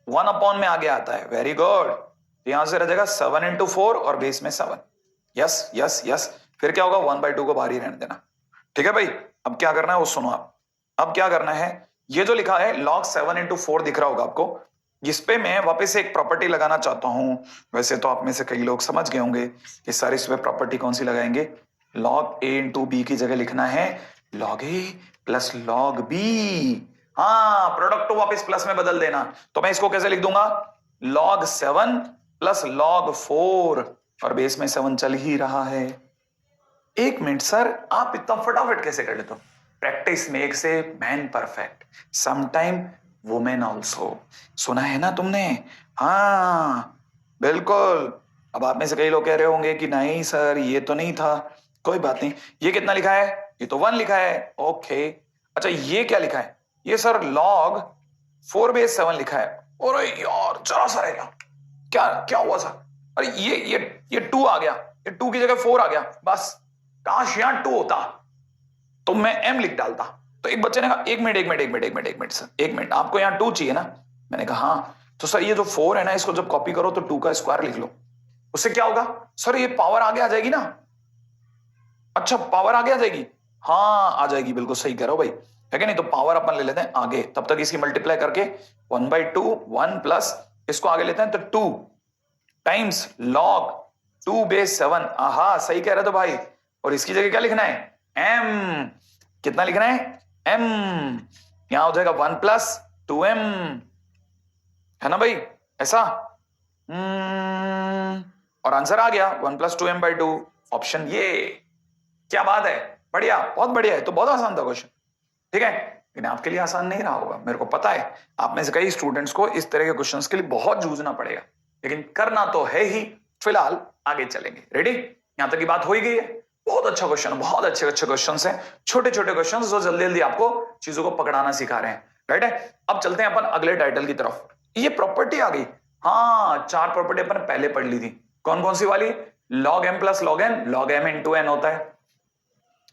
1 अपॉन में आगे आता है। वेरी गुड, यहां से रह जाएगा 7 into 4 और बेस में 7। यस यस यस, फिर क्या होगा, 1/2 को बाहर ही रहने देना। ठीक है भाई, अब क्या करना है वो सुनो आप। अब क्या करना है, ये जो लिखा है log 7 into 4 दिख रहा होगा आपको, इस पे मैं वापस से एक प्रॉपर्टी लगाना चाहता हूं। वैसे तो आप में से कई लोग समझ गए होंगे कि सारी इस पे प्रॉपर्टी कौन सी लगाएंगे। log a into b की जगह लिखना है log a plus log b। हाँ, प्रोडक्ट को वापस प्लस में बदल देना। तो मैं इसको कैसे लिख दूंगा, log 7 प्लस log 4, और बेस में 7 चल ही रहा है। एक मिनट सर, आप इतना फटाफट कैसे कर लेते हो। Practice makes a man perfect, sometime women also. सुना है ना तुमने। हाँ बिल्कुल। अब आप में से कई लोग कह रहे होंगे कि नहीं सर ये तो नहीं था। कोई बात नहीं, ये कितना लिखा है, ये तो 1 लिखा है। ओके, अच्छा ये क्या लिखा है, ये सर log 4 बेस 7 लिखा है। अरे यार जरा सा रह गया, क्या क्या हुआ सर, अरे ये 2 आ गया, ये 2 की जगह 4 आ गया। बस काश यहां 2 होता तो मैं m लिख डालता। तो एक बच्चे ने कहा एक मिनट सर, एक मिनट, आपको यहां 2 चाहिए ना। मैंने कहा हाँ। तो सर ये जो 4 है ना, इसको जब कॉपी करो तो 2 का स्क्वायर लिख लो। उससे क्या होगा सर, ये पावर आगे आ जाएगी ना। अच्छा पावर आगे आ जाएगी, हाँ आ जाएगी, बिल्कुल सही कह रहे हो भाई, है कि नहीं। तो पावर अपन ले लेते हैं आगे, तब तक इसकी मल्टीप्लाई करके 1/2 1 प्लस इसको आगे लेते हैं तो 2 टाइम्स log 2 बेस 7। आहा सही कह रहे तो भाई। और इसकी जगह क्या लिखना है, m। कितना लिखना है, m। यहां हो जाएगा 1 प्लस 2m, है ना भाई, ऐसा। और आंसर आ गया 1 प्लस 2m/2, ऑप्शन ये। क्या बात है, बढ़िया, बहुत बढ़िया है। तो बहुत आसान था क्वेश्चन, ठीक है, लेकिन आपके लिए आसान नहीं रहा होगा, मेरे को पता है। आप में से कई स्टूडेंट्स को इस तरह के क्वेश्चंस के लिए बहुत जूझना पड़ेगा, लेकिन करना तो है ही। फिलहाल आगे चलेंगे, रेडी। यहां तक की बात हो ही गई है। बहुत अच्छा क्वेश्चन है, बहुत अच्छे अच्छे क्वेश्चन हैं, छोटे छोटे क्वेश्चन जो जल्दी जल्दी आपको चीजों को पकड़ाना सिखा रहे हैं, राइट है। अब चलते हैं अपन अगले टाइटल की तरफ। ये प्रॉपर्टी आ गई, हाँ 4 प्रॉपर्टी अपन पहले पढ़ ली थी। कौन कौन सी वाली, log m plus log n, log m into n होता है।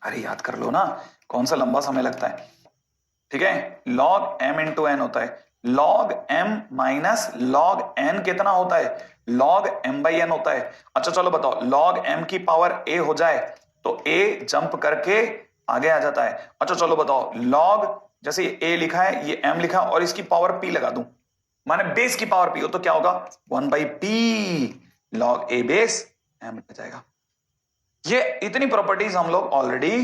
अरे याद कर लो ना, कौन सा लंबा समय लगता है, ठीक है। log m into n होता है, log m minus log n कितना होता है, log m by n होता है। अच्छा चलो बताओ, log m की पावर a हो जाए तो a जंप करके आगे आ जाता है। अच्छा चलो बताओ, log जैसे ये a लिखा है, ये m लिखा है, और इसकी पावर p लगा दूं, माने बेस की पावर p हो, तो क्या होगा 1/p, log a base m लग जाएगा। ये इतनी प्रॉपर्टीज हम लोग ऑलरेडी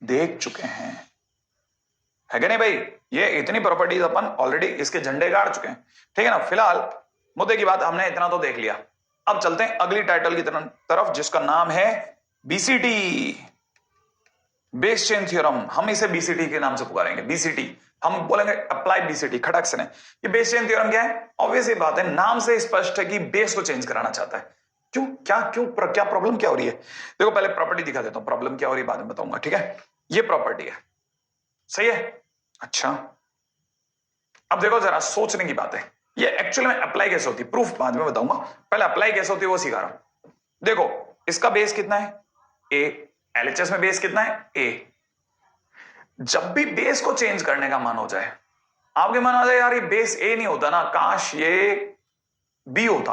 देख चुके हैं, है कि नहीं भाई। ये इतनी प्रॉपर्टीज अपन ऑलरेडी इसके झंडे गाड़ चुके हैं, ठीक है ना। फिलहाल मुद्दे की बात हमने इतना तो देख लिया। अब चलते हैं अगली टाइटल की तरफ, जिसका नाम है बीसीटी, बेस चेन थ्योरम। हम इसे बीसीटी के नाम से पुकारेंगे, बीसीटी। हम बोलेंगे अप्लाइड बीसीटी, खटक से नहीं। ये बेस चेन थ्योरम क्या है, ऑब्वियस बात है, नाम से स्पष्ट है कि बेस को चेंज कराना चाहता है। क्यों, क्या प्रॉब्लम क्या हो रही है। देखो पहले प्रॉपर्टी दिखा देता हूं, प्रॉब्लम क्या हो रही है बाद में बताऊंगा, ठीक है। ये प्रॉपर्टी है, सही है। अच्छा अब देखो जरा सोचने की बात है, ये एक्चुअली में अप्लाई कैसे होती है, प्रूफ बाद में बताऊंगा, पहले अप्लाई कैसे होती है वो सिखा रहा हूं। देखो इसका बेस कितना है, ए। एलएचएस में बेस कितना है, ए। जब भी बेस को चेंज करने का मन हो जाए, आपके मन आ जाए यार ये बेस ए नहीं होता ना, काश ये बी होता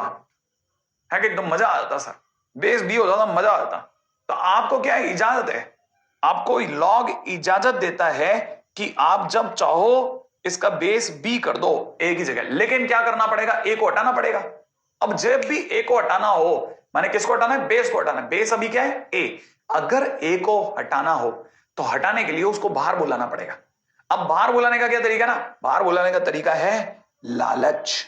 है कि एकदम मजा आता सर, बेस बी होता तो मजा आता। तो आपको क्या इजाजत है, आपको लॉग इजाजत देता है कि आप जब चाहो इसका बेस बी कर दो ए की जगह, लेकिन क्या करना पड़ेगा, ए को हटाना पड़ेगा। अब जब भी ए को हटाना हो, माने किसको हटाना है, बेस को हटाना है। बेस अभी क्या है, ए। अगर ए को हटाना हो तो हटाने के लिए उसको बाहर बुलाना पड़ेगा। अब बाहर बुलाने का क्या तरीका ना, बाहर बुलाने का तरीका है लालच।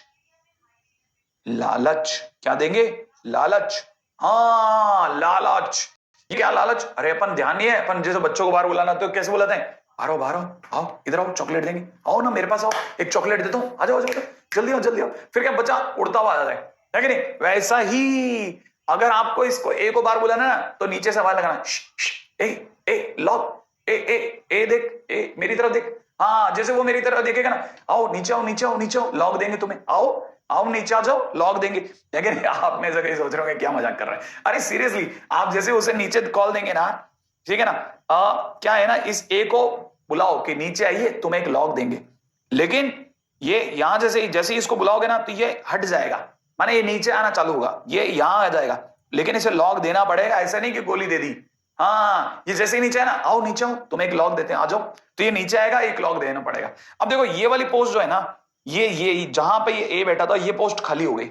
लालच क्या देंगे, लालच। हाँ लालच, ये क्या लालच, अरे अपन ध्यान नहीं है, अपन जैसे बच्चों को बाहर बुलाना तो कैसे बुलाते हैं, बाहर बाहर आओ, इधर आओ, चॉकलेट देंगे, आओ ना मेरे पास आओ, एक चॉकलेट देता हूं, आ जाओ जल्दी आओ जल्दी आओ। फिर क्या बच्चा उड़ता हुआ आ जाता है कि नहीं। वैसा ही अगर आपको इसको ए को बाहर बुलाना ना तो नीचे से आवाज लगाना, ए लॉक, ए देख, ए मेरी तरफ देख। हाँ जैसे वो मेरी तरफ देखेगा ना, आओ नीचे आओ नीचे आओ नीचे आओ, लॉक देंगे तुम्हें, आओ आओ नीचे आ जाओ, लॉक देंगे। लेकिन आप में से कहीं सोच रहे हो क्या मजाक कर रहे हैं, अरे सीरियसली आप जैसे उसे नीचे कॉल देंगे ना, ठीक है ना, क्या है ना, इस ए को बुलाओ कि नीचे आइए, तुम्हें एक लॉक देंगे। लेकिन ये यहां जैसे जैसे इसको बुलाओगे ना तो ये हट जाएगा, माने ये नीचे आना चालू होगा, ये यहां आ जाएगा, लेकिन इसे लॉक देना पड़ेगा। ऐसा नहीं कि गोली दे दी, हाँ ये जैसे ही नीचे है ना, आओ नीचे आओ, तुम्हें एक लॉक देते हैं, आ जाओ, तो ये नीचे आएगा, एक लॉक देना पड़ेगा। अब देखो ये वाली पोस्ट जो है ना, ये जहां पे ये ए बैठा था, ये पोस्ट खाली हो गई,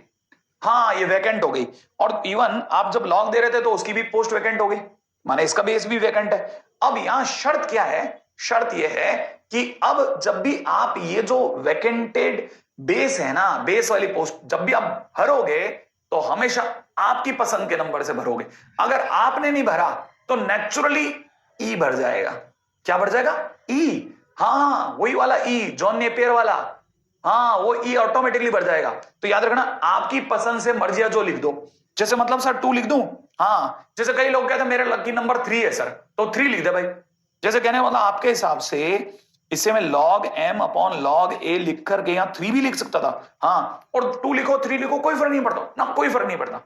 हाँ ये वैकेंट हो गई। और इवन आप जब लॉक दे रहे थे तो उसकी भी पोस्ट वैकेंट हो गई, माने इसका बेस भी वैकेंट है। अब यहां शर्त क्या है, शर्त यह है कि अब जब भी आप ये जो वैकेंटेड बेस है ना, बेस वाली पोस्ट जब भी आप भरोगे तो हमेशा आपकी पसंद के नंबर से भरोगे। अगर आपने नहीं भरा तो नेचुरली ई भर जाएगा। क्या भर जाएगा, ई, हाँ वही वाला ई, जॉन नेपियर वाला, हाँ वो ई ऑटोमेटिकली भर जाएगा। तो याद रखना आपकी पसंद से मर्जिया जो लिख दो, जैसे मतलब सर 2 लिख दूं, हाँ जैसे कई लोग कहते हैं मेरा लकी नंबर 3 है सर, तो 3 लिख दे भाई। जैसे कहने वाला आपके हिसाब से इसे मैं log m upon log a लिख करके यहां 3 भी लिख सकता था, हाँ, और 2 लिखो 3 लिखो कोई फर्क नहीं पड़ता ना, कोई फर्क नहीं पड़ता।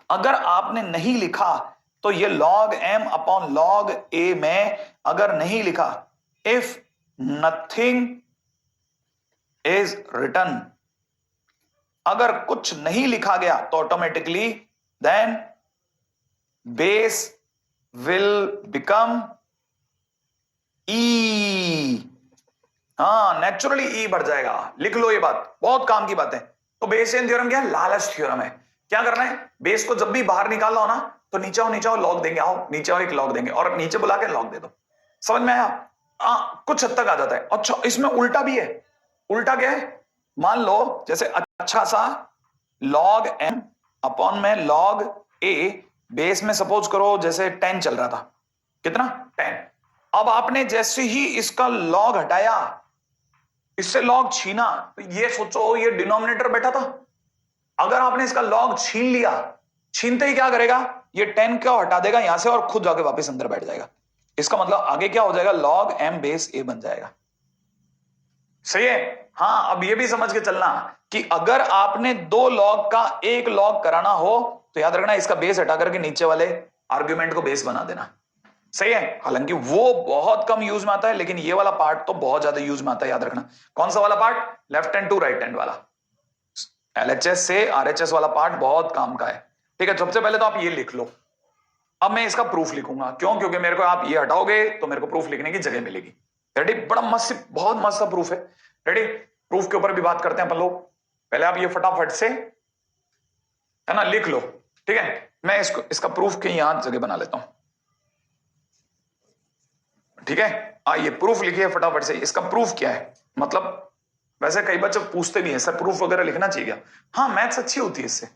अगर आपने नहीं लिखा तो ये log m upon log a में अगर नहीं लिखा, इफ नथिंग इज रिटन, अगर कुछ नहीं लिखा गया तो automatically then base will become e, हाँ नेचुरली ई बढ़ जाएगा। लिख लो ये बात, बहुत काम की बात है। तो बेसियन थ्योरम क्या है, लालच थ्योरम है। क्या करना है, बेस को जब भी बाहर निकालना हो ना तो नीचे आओ लॉक देंगे, आओ नीचे आओ एक लॉक देंगे, और नीचे बुला के लॉक दे दो। समझ में आया, कुछ हद तक आ जाता है। अच्छा इसमें उल्टा भी है, उल्टा क्या है, मान लो जैसे अच्छा सा log m अपॉन में log a, बेस में सपोज करो जैसे 10 चल रहा था, कितना 10। अब आपने जैसे ही इसका log हटाया, इससे log छीना, तो ये सोचो ये डिनोमिनेटर बैठा था, अगर आपने इसका log छीन लिया, छीनते ही क्या करेगा, ये 10 क्या हटा देगा यहां से और खुद जाके वापस अंदर बैठ जाएगा। इसका मतलब आगे क्या हो जाएगा, log m बेस a बन जाएगा। सही है, हाँ अब ये भी समझ के चलना कि अगर आपने 2 लॉग का 1 लॉग कराना हो तो याद रखना इसका बेस हटा करके नीचे वाले आर्ग्यूमेंट को बेस बना देना। सही है, हालांकि वो बहुत कम यूज में आता है, लेकिन ये वाला पार्ट तो बहुत ज्यादा यूज में आता है। याद रखना कौन सा वाला part, left hand to right hand वाला, LHS से RHS वाला पार्ट बहुत काम का है। ठीक है, सबसे पहले तो आप ये लिख लो। अब मैं इसका प्रूफ लिखूंगा, क्यों, क्योंकि मेरे को आप ये हटाओगे तो मेरे को प्रूफ लिखने की जगह मिलेगी। रेडी, बड़ा मस्त, बहुत मस्त प्रूफ है। रेडी, प्रूफ के ऊपर भी बात करते हैं अपन लोग। पहले आप ये फटाफट से है ना लिख लो, ठीक है। मैं इसका प्रूफ के यहां जगह बना लेता हूं, ठीक है। ये प्रूफ लिखिए फटाफट से। इसका प्रूफ क्या है, मतलब वैसे कई बच्चे पूछते भी हैं सर प्रूफ वगैरह लिखना चाहिए क्या। हाँ मैथ्स अच्छी होती है, इससे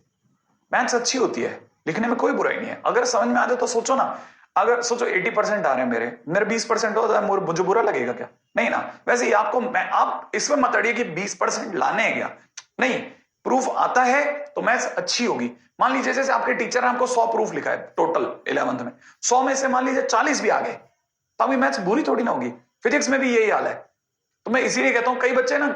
मैथ्स अच्छी होती है, लिखने में कोई बुराई नहीं है। अगर समझ में आ जाए तो सोचो ना, अगर सोचो 80% आ रहे हैं मेरे 20% हो जाए, मुझे बुरा लगेगा क्या, नहीं ना। वैसे ही आपको आप इसमें मत अड़िए कि 20% लाने हैं क्या, नहीं, प्रूफ आता है तो मैथ्स अच्छी होगी। मान लीजिए जैसे आपके टीचर ने आपको 100 प्रूफ लिखा है टोटल 11th में, 100 में से मान लीजिए 40 भी आ गए, तभी मैथ्स बुरी थोड़ी ना होगी। फिजिक्स में भी यही हाल है। तो मैं इसीलिए कहता हूं कई बच्चे ना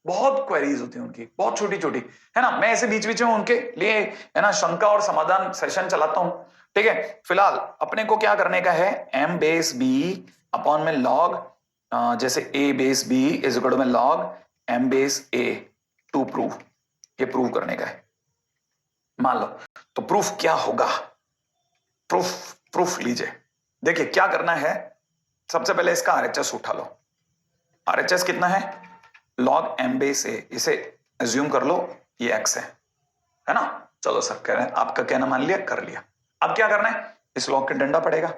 बहुत क्वेरीज होती हैं उनकी, बहुत छोटी छोटी, है ना। मैं ऐसे बीच बीच में उनके लिए है ना शंका और समाधान सेशन चलाता हूं, ठीक है। फिलहाल अपने को क्या करने का है, m बेस b अपॉन में log जैसे a base b is equal to में log m base a to prove. ये प्रूव करने का है, मान लो। तो प्रूफ क्या होगा? प्रूफ लीजिए। देखिए क्या करना है, सबसे पहले इसका आरएचएस उठा लो। आरएचएस कितना है? लॉग एम बेस ए, इसे एज्यूम कर लो ये एक्स है ना। चलो सर कह रहे हैं, आपका कहना मान लिया, कर लिया। अब क्या करना है, इस लॉग के डंडा पड़ेगा,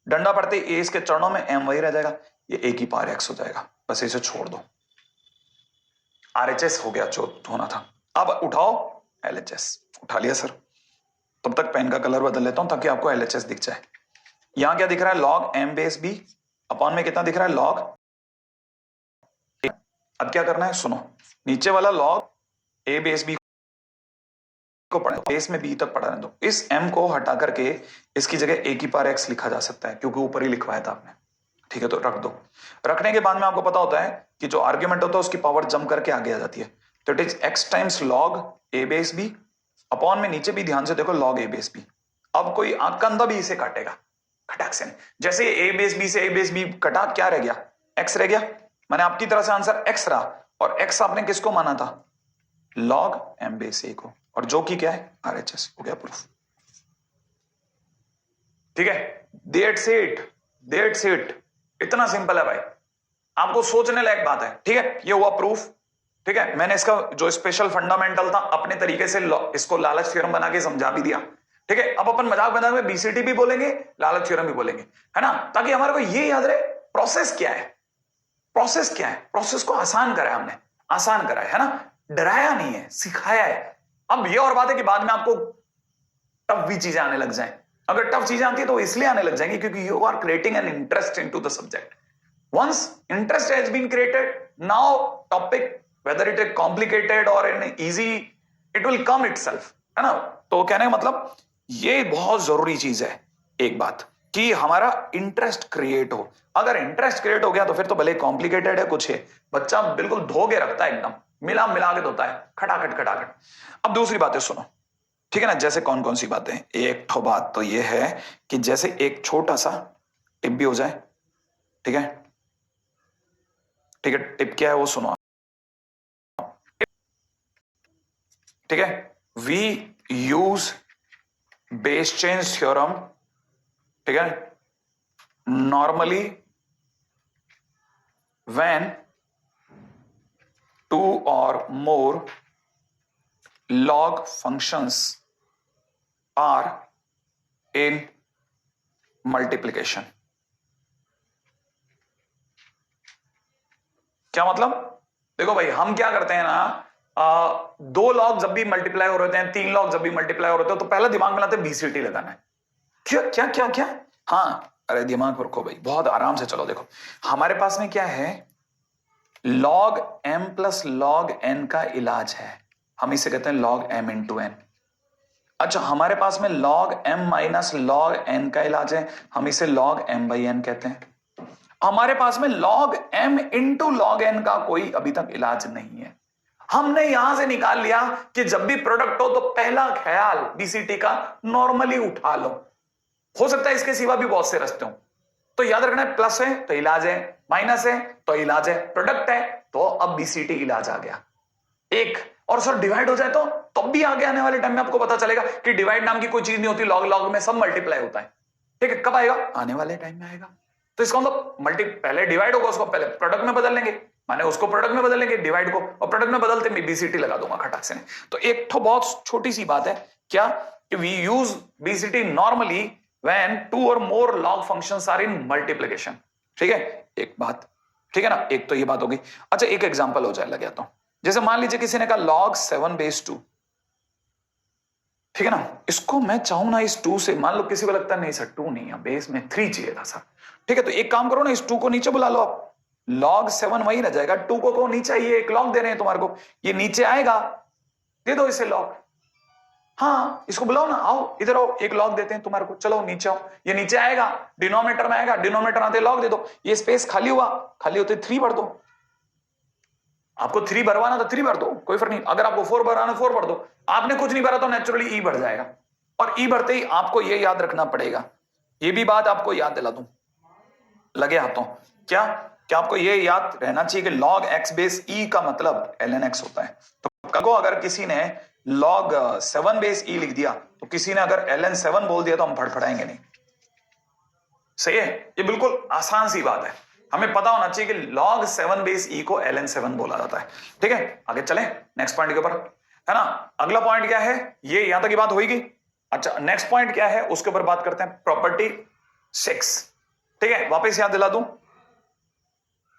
डंडा पड़ते ए इसके चरणों में एम वही रह जाएगा, ये ए की पावर एक्स हो जाएगा, बस इसे छोड़ दो। आरएचएस हो गया जो होना था। अब उठाओ एलएचएस। उठा लिया सर। तब तक पेन का कलर बदल लेता हूं ताकि आपको एलएचएस दिख जाए। यहां क्या दिख रहा है? Log M base B upon में कितना दिख रहा है? लॉग। अब क्या करना है, सुनो, नीचे वाला लॉग ए बेस बी को पढ़े, बेस में बी तक पढ़ा दो। इस m को हटा करके इसकी जगह a की पावर x लिखा जा सकता है, क्योंकि ऊपर ही लिखवाया था आपने। ठीक है, तो रख दो। रखने के बाद में आपको पता होता है कि जो आर्ग्यूमेंट होता है उसकी पावर जंप करके आगे आ जाती है, तो it is x times log a base b upon में नीचे भी ध्यान से देखो लॉग a बेस b। अब कोई आंख का अंधा भी इसे काटेगा खटाक से। जैसे a बेस b से a बेस b कटा, क्या रह गया? x रह गया। मैंने आपकी तरह से आंसर x रहा, और x आपने किसको माना था? लॉग m बेस a को, और जो कि क्या है? आरएचएस। हो गया प्रूफ। ठीक है, दैट्स इट। इतना सिंपल है भाई, आपको सोचने लायक बात है। ठीक है, ये हुआ प्रूफ। ठीक है, मैंने इसका जो स्पेशल फंडामेंटल था अपने तरीके से इसको लालच थ्योरम बना के समझा भी दिया। ठीक है, अब अपन मजाक मजाक में बीसीटी भी बोलेंगे, लालच थ्योरम भी बोलेंगे, है ना, ताकि हमारे को ये याद रहे प्रोसेस क्या है। प्रोसेस क्या है? प्रोसेस को आसान करा है हमने, आसान करा है ना, डराया नहीं है, सिखाया है। अब ये और बात है कि बाद में आपको टफ भी चीजें आने लग जाएं। अगर टफ चीजें आती है तो इसलिए आने लग जाएंगी क्योंकि you are creating an interest into the subject. Once interest has been created, now topic whether it is complicated और in easy, it will come itself, है ना। तो कहने का मतलब ये बहुत जरूरी चीज है एक बात, कि हमारा इंटरेस्ट क्रिएट हो। अगर इंटरेस्ट क्रिएट हो गया तो फिर तो भले कॉम्प्लिकेटेड है कुछ है, बच्चा बिल्कुल धो के रखता है, एकदम मिला के धोता है, खटाखट। अब दूसरी बातें सुनो, ठीक है ना। जैसे कौन कौन सी बातें? एक तो बात तो ये है कि जैसे एक छोटा सा टिप भी हो जाए। ठीक है, टिप क्या है वो सुनो। ठीक है, we use base change theorem, ठीक है, नॉर्मली व्हेन टू और मोर log functions are in multiplication। क्या मतलब? देखो भाई, हम क्या करते हैं ना, दो लॉग जब भी मल्टीप्लाई हो रहे होते हैं, तीन लॉग जब भी मल्टीप्लाई हो रहे होते हैं, तो पहला दिमाग में लाते हैं बीसीटी लगाना है। क्या? हाँ, अरे दिमाग पर रखो भाई, बहुत आराम से चलो। देखो हमारे पास में क्या है, log m plus log n का इलाज है, हम इसे कहते हैं log m इंटू n। अच्छा, हमारे पास में log m minus log n का इलाज है, हम इसे log m बाई n कहते हैं। हमारे पास में log m into log n का कोई अभी तक इलाज नहीं है। हमने यहां से निकाल लिया कि जब भी प्रोडक्ट हो तो पहला ख्याल बीसीटी का नॉर्मली उठा लो। हो सकता है इसके सिवा भी बहुत से रास्ते हो, तो याद रखना है, प्लस है तो इलाज है, माइनस है तो इलाज है, प्रोडक्ट है तो अब बीसीटी इलाज आ गया एक। और सर डिवाइड हो जाए तो तब भी आगे आने वाले टाइम में आपको पता चलेगा कि डिवाइड नाम की कोई चीज नहीं होती, लॉग में सब मल्टीप्लाई होता है। ठीक है, कब आएगा? आने वाले टाइम में आएगा। तो इसका मतलब पहले डिवाइड होगा, उसको पहले प्रोडक्ट में बदल लेंगे, माने उसको प्रोडक्ट में बदल लेंगे डिवाइड को, और प्रोडक्ट में बदलते मैं बीसीटी लगा दूंगा खटाक से। तो एक तो बहुत छोटी सी बात है क्या, कि we use BCT normally when two और more log functions are in multiplication. ठीक है, एक बात, ठीक है ना, एक तो ये बात होगी। अच्छा, एक एग्जांपल हो जाए लगे तो, जैसे मान लीजिए किसी ने कहा log 7 बेस 2, ठीक है ना, इसको मैं चाहूं ना इस 2 से, मान लो किसी को लगता है नहीं सर 2 नहीं है, बेस में 3 चाहिए था सर। ठीक है, तो एक काम करो ना, इस 2 को नीचे बुला लो आप, log 7 वही रह जाएगा, 2 को नीचे आइए, एक log दे रहे हैं तुम्हारे को, ये नीचे आएगा, दे दो इसे log। हाँ, इसको बुलाओ ना, आओ इधर आओ, एक log देते हैं तुम्हारे को, चलो नीचे आओ, ये नीचे आएगा, डिनोमिनेटर में आएगा, डिनोमिनेटर आते log दे दो, ये स्पेस खाली हुआ, खाली होते 3 भर दो। आपको 3 भरवाना तो 3 भर दो, कोई फर्क नहीं। अगर आपको 4 भरवाना 4 भर दो, आपने कुछ नहीं भरा तो नेचुरली ई भर जाएगा। और ई भरते ही आपको ये याद रखना पड़ेगा, ये भी बात आपको याद दिला दूं लगे हाथों, क्या आपको ये याद रहना चाहिए कि log x बेस e का मतलब ln x होता है। तो कल को अगर किसी ने log 7 बेस ई लिख दिया तो किसी ने अगर ln 7 बोल दिया तो हम फड़फड़ाएंगे नहीं। सही है, ये बिल्कुल आसान सी बात है। हमें पता होना चाहिए कि log 7 बेस ई को ln 7 बोला जाता है। ठीक है, आगे चले नेक्स्ट पॉइंट के ऊपर, है ना। अगला पॉइंट क्या है, ये यहां तक की बात होगी। अच्छा, नेक्स्ट पॉइंट क्या है उसके ऊपर बात करते हैं, प्रॉपर्टी 6। ठीक है, वापस याद दिला दूं,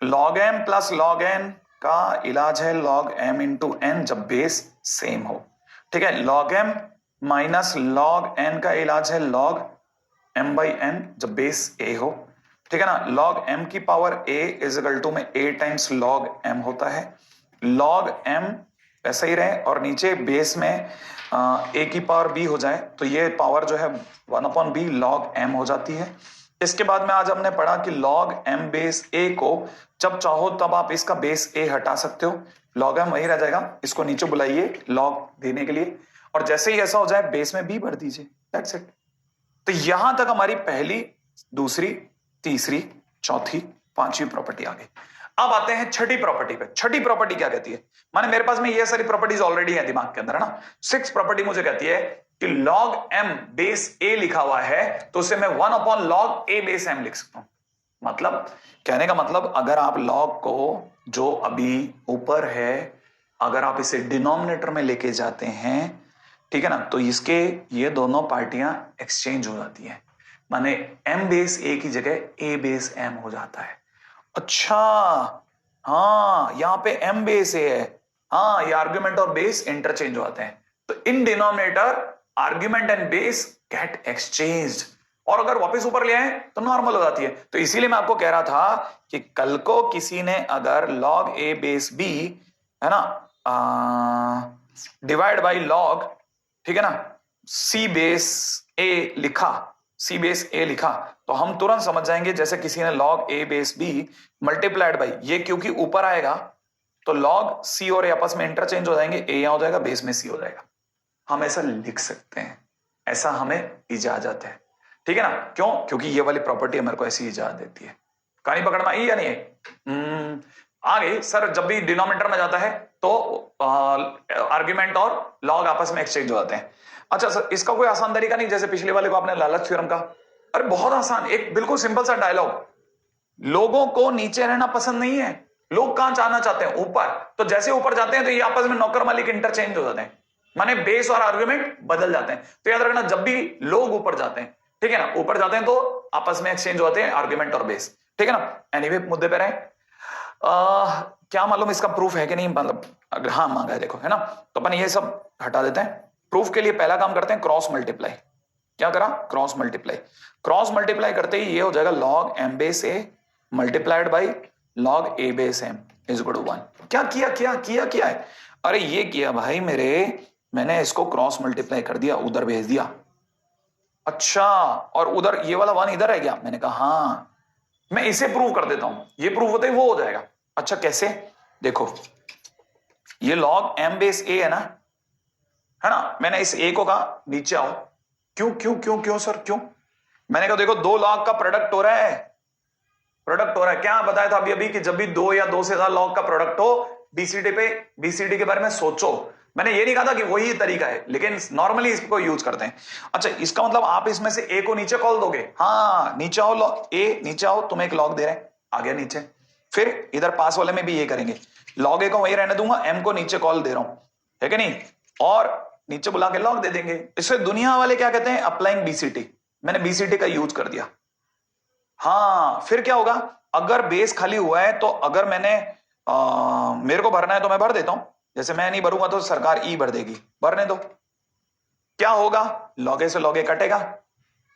log m plus log n का इलाज है log m इंटू n जब बेस सेम हो। ठीक है, log m minus log n का इलाज है log m बाई n जब बेस a हो। ठीक है ना, log m की power a is equal to में a टाइम्स log m होता है। log m वैसा ही रहे और नीचे बेस में a की पावर b हो जाए तो ये पावर जो है 1/b log m हो जाती है। इसके बाद में आज हमने पढ़ा कि log m बेस a को जब चाहो तब आप इसका बेस a हटा सकते हो, log m वही रह जाएगा, इसको नीचे बुलाइए log देने के लिए, और जैसे ही ऐसा हो जाए बेस में b भर दीजिए, दैट्स इट। तो यहां तक हमारी पहली, दूसरी, तीसरी, चौथी, पांचवी प्रॉपर्टी आ गई। अब आते हैं छठी प्रॉपर्टी पे। छठी प्रॉपर्टी क्या कहती है, माने मेरे पास में ये सारी प्रॉपर्टीज ऑलरेडी है दिमाग के अंदर, है ना। 6 प्रॉपर्टी मुझे कहती है कि log m बेस a लिखा हुआ है तो उसे मैं 1/log a बेस m लिख सकता हूं। मतलब कहने का मतलब, अगर आप log को जो अभी ऊपर है अगर आप इसे डिनोमिनेटर में लेके जाते हैं, ठीक है ना, तो इसके ये दोनों पार्टियां एक्सचेंज हो जाती हैं, माने m बेस a की जगह a बेस m हो जाता है। अच्छा, हाँ यहां पे m बेस a है, हाँ ये आर्ग्यूमेंट और बेस इंटरचेंज हो जाते हैं, तो in denominator argument and base get exchanged, और अगर वापस ऊपर ले आए तो नॉर्मल हो जाती है। तो इसीलिए मैं आपको कह रहा था कि कल को किसी ने अगर log a बेस b, है ना, डिवाइड बाई log, ठीक है ना, c बेस a लिखा, c बेस a लिखा, तो हम तुरंत समझ जाएंगे जैसे किसी ने log a base b multiplied by, ये क्योंकि ऊपर आएगा तो log c और a आपस में इंटरचेंज हो जाएंगे, a यहां हो जाएगा, बेस में c हो जाएगा। हम ऐसा लिख सकते हैं, ऐसा हमें इजाजत है, ठीक है ना। क्यों, क्योंकि ये वाली प्रॉपर्टी हमारे को ऐसी इजाजत देती है। कहानी पकड़ना आई या नहीं है? आगे सर जब भी डिनोमिनेटर में जाता है तो आर्ग्यूमेंट और लॉग आपस में एक्सचेंज हो जाते हैं। अच्छा सर, इसका कोई आसान तरीका नहीं, जैसे पिछले वाले को आपने लालच थ्योरम का? अरे बहुत आसान, एक बिल्कुल सिंपल सा डायलॉग, लोगों को नीचे रहना पसंद नहीं है, लोग कहां जाना चाहते हैं, ऊपर। तो जैसे ऊपर जाते हैं तो ये आपस में नौकर मालिक इंटरचेंज हो जाते हैं, माने बेस और आर्ग्यूमेंट बदल जाते हैं। तो याद रखना, जब भी लोग ऊपर जाते हैं, ठीक है ना, ऊपर जाते हैं तो आपस में एक्सचेंज होते हैं आर्ग्यूमेंट और बेस, ठीक है ना। एनीवे मुद्दे पे रहे, क्या मालूम इसका प्रूफ है कि नहीं, मतलब अगर हाँ मांगा है देखो, है ना, तो अपन ये सब हटा देते हैं। प्रूफ के लिए पहला काम करते हैं क्रॉस मल्टीप्लाई। क्या करा, क्रॉस मल्टीप्लाई। क्रॉस मल्टीप्लाई करते ही ये हो जाएगा log m base a multiplied by log a base m is equal to 1। क्या किया, क्या है, अरे ये किया भाई मेरे, मैंने इसको क्रॉस मल्टीप्लाई कर दिया, उधर भेज दिया। अच्छा, और उधर ये वाला 1 इधर है क्या, मैंने कहा हाँ, मैं इसे प्रूव कर देता हूं, ये प्रूव होते ही वो हो जाएगा। अच्छा कैसे, देखो ये log m बेस a है ना, मैंने इस a को कहा नीचे आओ। क्यों सर, क्यों? मैंने कहा देखो 2 log का प्रोडक्ट हो रहा है, क्या बताया था अभी कि जब भी 2 या 2 से ज्यादा log का प्रोडक्ट हो, बीसीडी के बारे में सोचो। मैंने ये नहीं कहा था कि वही तरीका है, लेकिन नॉर्मली इसको यूज करते हैं। अच्छा, इसका मतलब आप इसमें से a को नीचे कॉल दोगे, हाँ नीचे आओ, a नीचे आओ, तुम्हें एक log दे रहे हैं, आ गया नीचे। फिर इधर पास वाले में भी ये करेंगे, log a को वही रहने दूंगा, m को नीचे कॉल दे रहा हूं, है कि नहीं, और नीचे बुला के log दे देंगे। इसे दुनिया वाले क्या कहते हैं, अप्लाइंग बीसीटी। मैंने बीसीटी का यूज कर दिया। हाँ, फिर क्या होगा, अगर बेस खाली हुआ है तो अगर मैंने मेरे को भरना है तो मैं भर देता हूं, जैसे मैं नहीं भरूंगा तो सरकार ई भर देगी, भरने दो। क्या होगा, log a से log a कटेगा।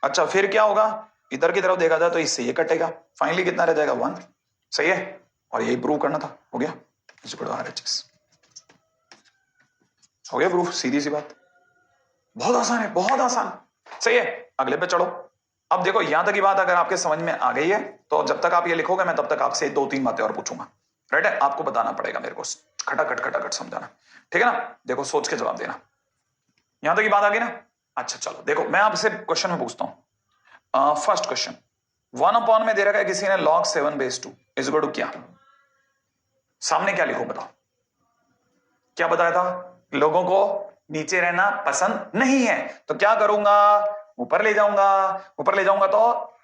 अच्छा फिर क्या होगा, इधर की तरफ देखा जाए तो इससे ये कटेगा, फाइनली कितना रह जाएगा, 1। सही है, और यही प्रूव करना था, हो गया, RHS हो गया प्रूफ, सीधी सी बात, बहुत आसान है, बहुत आसान। सही है, अगले पे चलो। अब देखो यहां तक की बात अगर आपके समझ में आ गई है तो जब तक आप ये लिखोगे मैं तब तक आपसे 2-3 बातें और पूछूंगा, राइट है, आपको बताना पड़ेगा मेरे को, खटाखट समझाना, ठीक है ना। देखो सोच के जवाब देना, यहां तक की बात आ गई ना। अच्छा चलो देखो, मैं आपसे क्वेश्चन में पूछता हूं। फर्स्ट क्वेश्चन, 1/, में दे रखा है किसी ने log 7 base 2 is equal to क्या, सामने क्या लिखो बताओ, क्या बताया था? लोगों को नीचे रहना पसंद नहीं है, तो क्या करूंगा? ऊपर ले जाऊंगा। ऊपर ले जाऊंगा तो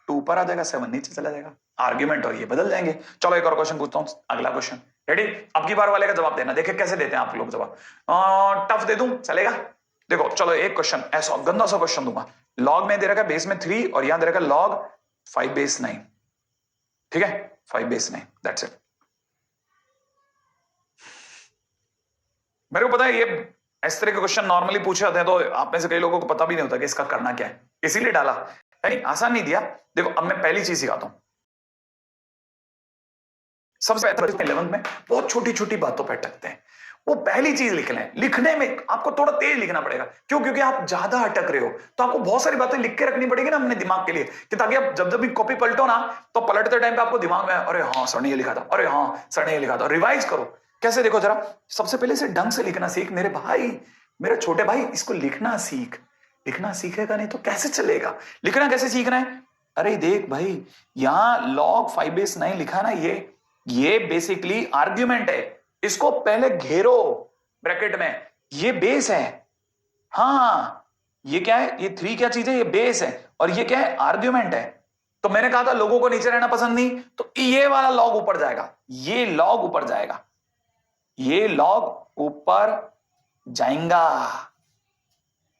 2 ऊपर आ जाएगा, 7 नीचे चला जाएगा। आर्ग्यूमेंट और ये बदल जाएंगे। चलो एक और क्वेश्चन पूछता हूं, अगला क्वेश्चन। रेडी? अब की बार वाले का जवाब देना, देखिए कैसे देते हैं आप लोग जवाब। टफ दे दूं, चलेगा? देखो चलो एक क्वेश्चन ऐसा गंदा सा क्वेश्चन दूंगा। लॉग में दे रखा है बेस में 3 और यहां दे रखा है लॉग 5 बेस 9। ठीक है, 5 बेस 9, दैट्स इट। मेरे को पता है ये इस तरह के क्वेश्चन नॉर्मली पूछे जाते हैं तो आप में से कई लोगों को पता भी नहीं होता कि इसका करना क्या है, इसीलिए डाला। नहीं, आसान नहीं दिया। देखो अब मैं पहली चीज सिखाता हूं। सबसे पहले 11th में बहुत छोटी छोटी बातों पर अटकते हैं। वो पहली चीज लिख लें। लिखने में आपको थोड़ा तेज लिखना पड़ेगा। क्यों? क्योंकि आप ज्यादा अटक रहे हो, तो आपको बहुत सारी बातें लिख के रखनी पड़ेगी ना अपने दिमाग के लिए, कि ताकि आप जब जब भी कॉपी पलटो ना, तो पलटते टाइम पे आपको दिमाग में अरे हाँ सर ने ये लिखा था, अरे हाँ सर ने ये लिखा था। रिवाइज करो। कैसे? देखो जरा, सबसे पहले से ढंग से लिखना सीख मेरे भाई, मेरे छोटे भाई। इसको लिखना सीख। लिखना सीखेगा नहीं तो कैसे चलेगा? लिखना कैसे सीखना है? अरे देख भाई, यहां log 5 बेस 9 लिखा ना, ये बेसिकली आर्ग्यूमेंट है। इसको पहले घेरो ब्रैकेट में, ये बेस है। हाँ, ये क्या है? ये 3 क्या चीज है? ये बेस है। और ये क्या है? आर्ग्यूमेंट है। तो मैंने कहा था लोगों को नीचे रहना पसंद नहीं, तो ये वाला लॉग ऊपर जाएगा, ये लॉग ऊपर जाएगा, ये लॉग ऊपर जाएगा।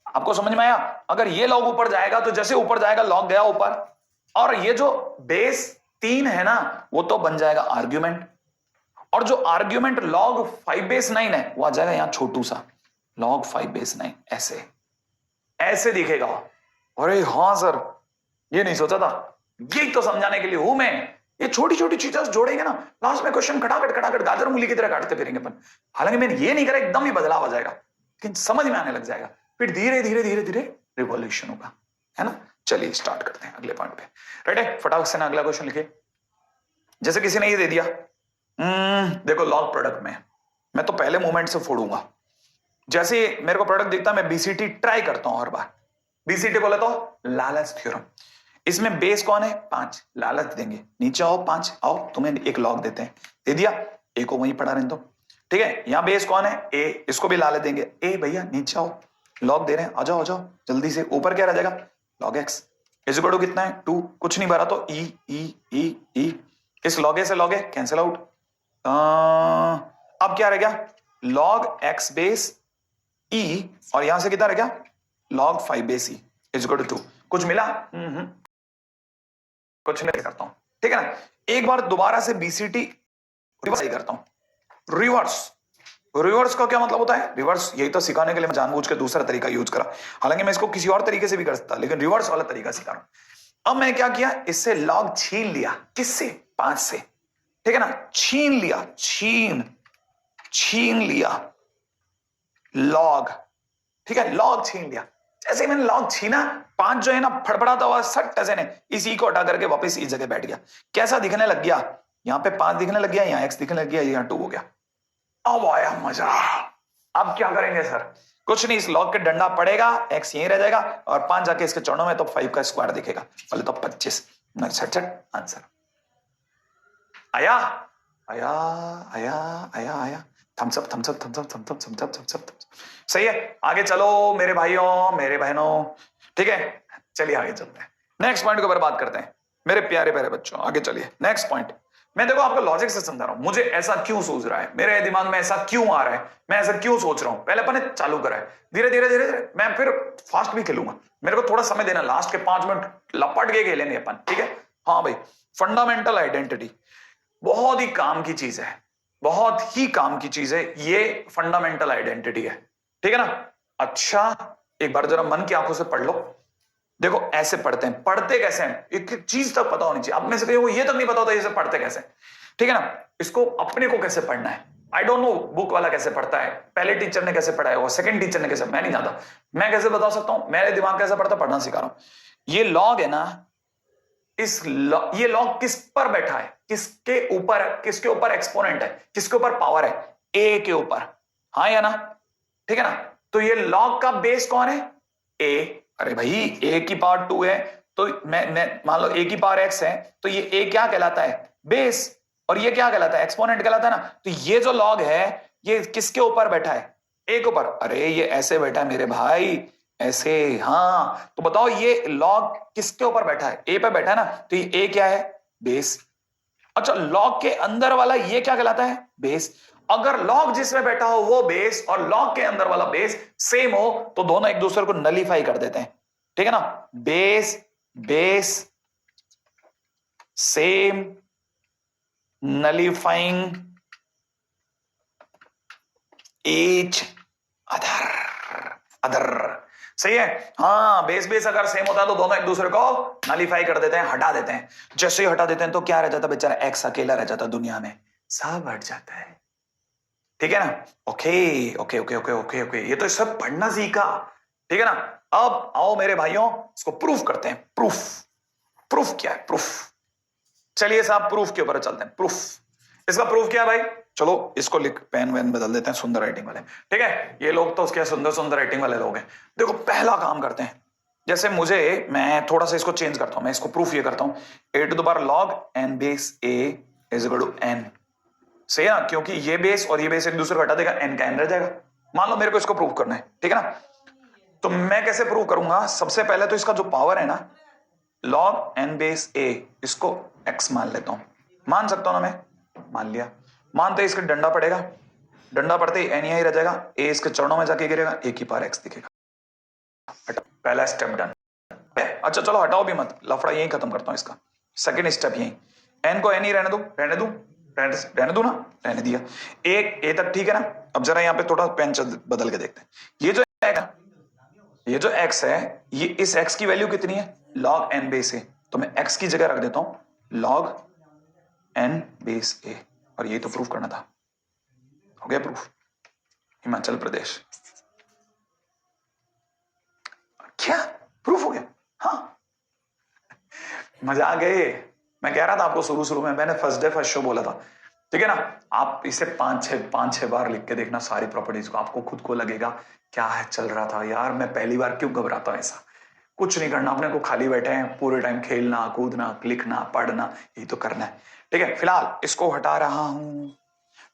आपको समझ में आया? अगर ये लॉग ऊपर जाएगा तो जैसे ऊपर जाएगा लॉग गया ऊपर, और ये जो बेस 3 है ना, वो तो बन जाएगा आर्ग्यूमेंट। और जो आर्ग्यूमेंट log 5 बेस 9 है, वो आ जाएगा यहां छोटू सा log 5 बेस 9। ऐसे ऐसे दिखेगा। अरे हाँ सर, ये नहीं सोचा था, यही तो समझाने के लिए हूं मैं। ये छोटी छोटी चीजें जोड़ेंगे ना, लास्ट में क्वेश्चन खटाखट गाजर मूली की तरह काटते फिरेंगे अपन। हालांकि मैंने ये नहीं करा एकदम ही बदलाव आ जाएगा, लेकिन समझ में आने लग जाएगा। फिर धीरे धीरे धीरे धीरे रिवॉल्यूशन होगा, है ना? चलिए स्टार्ट करते हैं अगले पॉइंट पे। रेडी? फटाफट से ना अगला क्वेश्चन लिखिए। जैसे किसी ने ये दे दिया, देखो लॉग प्रोडक्ट में मैं तो पहले मोमेंट से फोड़ूंगा। जैसे मेरे को प्रोडक्ट दिखता है, मैं बीसीटी ट्राई करता हूं हर बार। बीसीटी बोले तो लालच थ्योरम। इसमें बेस कौन है? 5। लालच देंगे, नीचे आओ 5, आओ तुम्हें एक लॉग देते हैं। दे दिया, ए को वहीं पढ़ा रहने दो। ठीक है, यहां बेस कौन है? ए, इसको भी लालच देंगे। ए भैया नीचे आओ, लॉग दे रहे हैं, आ जाओ आ जाओ जल्दी से। ऊपर क्या रह जाएगा? Log X is equal to कितना है? 2। कुछ नहीं भरा तो ई ई ई ई। इस लॉग ए से लॉग ए कैंसिल आउट। अब क्या रह गया? log x बेस e, और यहां से कितना रह गया? log 5 base e is equal to 2। कुछ मिला? कुछ नहीं करता हूं, ठीक है ना? एक बार दोबारा से बीसीटी रिवर्स करता हूं। रिवर्स का क्या मतलब होता है? रिवर्स यही तो सिखाने के लिए मैं जानबूझ के दूसरा तरीका यूज करा। हालांकि मैं इसको किसी और तरीके से भी कर सकता, लेकिन रिवर्स वाला तरीका सिखा रहा हूं। अब मैं क्या किया? इससे log छीन लिया। किससे? 5 से। ठीक है ना? छीन लिया, छीन लिया लॉग। ठीक है, लॉग छीन लिया। जैसे मैंने लॉग छीना, 5 जो है ना फड़फड़ाता हुआ सट ऐसे ने इसी को हटा करके वापस इस जगह बैठ गया। कैसा दिखने लग गया? यहां पे 5 दिखने लग गया, यहां x दिखने लग गया, यहां 2 हो गया। अब आया मजा। अब क्या करेंगे सर? कुछ नहीं, इस लॉग के डंडा पड़ेगा, x यहीं रह जाएगा और 5 जाके इसके चरणों में, तो 5 का स्क्वायर दिखेगा। बोले तो 25। आंसर आया आया आया आया आया। Thumbs up thumbs up thumbs up thumbs up thumbs up thumbs up. सही है, आगे चलो मेरे भाइयों मेरे बहनों। ठीक है, चलिए आगे चलते हैं, नेक्स्ट पॉइंट के ऊपर बात करते हैं। मेरे प्यारे प्यारे बच्चों आगे चलिए, नेक्स्ट पॉइंट। मैं देखो आपको लॉजिक से समझा रहा हूं, मुझे ऐसा क्यों सूझ रहा है, मेरे दिमाग में ऐसा क्यों आ रहा है, मैं ऐसा क्यों सोच रहा हूं। पहले अपन ने चालू करा है, धीरे धीरे धीरे धीरे मैं फिर फास्ट भी खेलूंगा। मेरे को थोड़ा समय देना, लास्ट के 5 मिनट लपट के खेलेंगे अपन। ठीक है? हाँ भाई, फंडामेंटल आइडेंटिटी बहुत ही काम की चीज है, बहुत ही काम की चीज है ये फंडामेंटल आइडेंटिटी है। ठीक है ना? अच्छा, एक बार जरा मन की आंखों से पढ़ लो। देखो ऐसे पढ़ते हैं, पढ़ते कैसे हैं एक चीज तक पता होनी चाहिए। अब में से कहीं ये तक नहीं पता होता इसे पढ़ते कैसे। ठीक है ना? इसको अपने को कैसे पढ़ना है, आई डोंट नो बुक वाला कैसे पढ़ता है, पहले टीचर ने कैसे पढ़ाया, सेकंड टीचर ने कैसे, मैं नहीं जानता। मैं कैसे बता सकता हूं? मेरे दिमाग कैसे पढ़ता, पढ़ना सिखा रहा हूं। ये लॉग है ना, ये लॉग किस पर बैठा है? किसके ऊपर एक्सपोनेंट है, किसके ऊपर पावर है? ए के ऊपर। हाँ या ना? ठीक है ना? तो ये लॉग का बेस कौन है? ए। अरे भाई ए की पावर 2 है, तो मैं मान लो ए की पावर x है, तो ये ए क्या कहलाता है? बेस। और ये क्या कहलाता है? एक्सपोनेंट कहलाता है ना। तो ये जो लॉग है ये किसके ऊपर बैठा है? ए के ऊपर। अरे ये ऐसे बैठा है मेरे भाई, ऐसे। हाँ तो बताओ ये लॉग किसके ऊपर बैठा है? ए पे बैठा है ना, तो ये ए क्या है? बेस। अच्छा लॉग के अंदर वाला ये क्या कहलाता है? बेस। अगर लॉग जिसमें बैठा हो वो बेस और लॉग के अंदर वाला बेस सेम हो तो दोनों एक दूसरे को नलीफाई कर देते हैं, ठीक है ना? Base base same नलीफाइंग each other. सही है? हाँ बेस बेस अगर सेम होता है तो दोनों एक दूसरे को नलीफाई कर देते हैं, हटा देते हैं। जैसे ही हटा देते हैं तो क्या रह जाता है बेचारा? एक्स अकेला रह जाता दुनिया में, सब हट जाता है, ठीक है ना? Okay okay okay okay okay okay, ये तो सब पढ़ना सीखा, ठीक है ना? अब आओ मेरे भाइयों इसको प्रूफ करते हैं। प्रूफ, प्रूफ क्या है? प्रूफ, चलिए साहब प्रूफ के ऊपर चलते हैं। प्रूफ, इसका प्रूफ क्या है भाई? चलो इसको लिख, पेन वैन बदल देते हैं, सुंदर राइटिंग वाले, ठीक है? ये लोग तो उसके सुंदर सुंदर राइटिंग वाले लोग हैं। देखो पहला काम करते हैं, जैसे मैं थोड़ा सा इसको चेंज करता हूं, मैं इसको प्रूफ ये करता हूं, a to the power log n base a is equal to n. सही है ना? क्योंकि ये बेस और ये बेस एक दूसरे को हटा देगा, एन का एन रह जाएगा। मान लो मेरे को इसको प्रूव करना है, ठीक है ना? तो मैं कैसे प्रूव करूंगा? सबसे पहले तो इसका जो पावर है ना, लॉग एन बेस ए, इसको एक्स मान लेता हूं। मान सकता हूं ना मैं? मान लिया। मानते इसका डंडा पड़ेगा, डंडा पड़ते ही एन यही रह जाएगा, ए इसके चरणों में जाके गिरेगा, ए की पावर एक्स दिखेगा। पहला स्टेप डन। अच्छा चलो हटाओ भी मत, लफड़ा यही खत्म करता हूं इसका। सेकंड स्टेप यही, एन को एन ही रहने दो, रहने दो, रहने दो ना, रहने दिया। एक ए तक ठीक है ना? अब जरा यहां पे थोड़ा पेन बदल के देखते हैं। ये जो एक्स है, ये इस एक्स की वैल्यू कितनी है? लॉग एन बेस ए। तो मैं एक्स की जगह रख देता हूं लॉग एन बेस ए, और ये तो प्रूफ करना था। हो गया प्रूफ। हिमाचल प्रदेश, क्या प्रूफ हो गया? हाँ मजा आ गए। मैं कह रहा था आपको शुरू शुरू में, मैंने फर्स्ट डे फर्स्ट शो बोला था, ठीक है ना? आप इसे पांच छह बार लिख के देखना सारी प्रॉपर्टीज को, आपको खुद को लगेगा क्या है चल रहा था यार, मैं पहली बार क्यों घबराता हूं ऐसा। कुछ नहीं करना अपने को, खाली बैठे हैं पूरे टाइम, खेलना कूदना लिखना पढ़ना यही तो करना है, ठीक है? फिलहाल इसको हटा रहा हूं,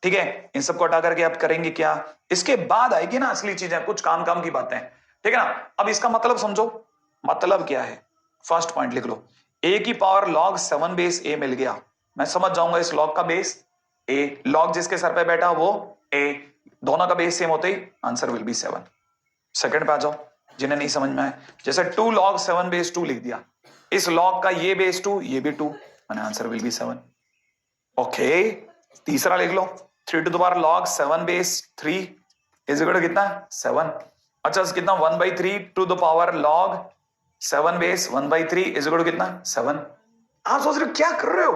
ठीक है? इन सबको हटा करके आप करेंगे क्या? इसके बाद आएगी ना असली चीजें, कुछ काम की बातें, ठीक है ना? अब इसका मतलब समझो, मतलब क्या है? फर्स्ट पॉइंट लिख लो, ए की पावर लॉग 7 बेस ए मिल गया। मैं समझ जाऊंगा इस लॉग का बेस ए, लॉग जिसके सर पे बैठा वो ए, दोनों का बेस सेम होते ही आंसर विल बी 7। सेकंड पे आ जाओ जिन्हें नहीं समझ में आए, जैसे 2 log 7 बेस 2 लिख दिया, इस लॉग का ये बेस 2 ये भी 2, मैंने आंसर विल बी 7। ओके तीसरा लिख लो, 3 to the power log 7 base 3 is equal to कितना? 7। अच्छा कितना? 1/3 to the power log 7 base 1/3 is equal to कितना? 7। आप सोच रहे हो क्या कर रहे हो?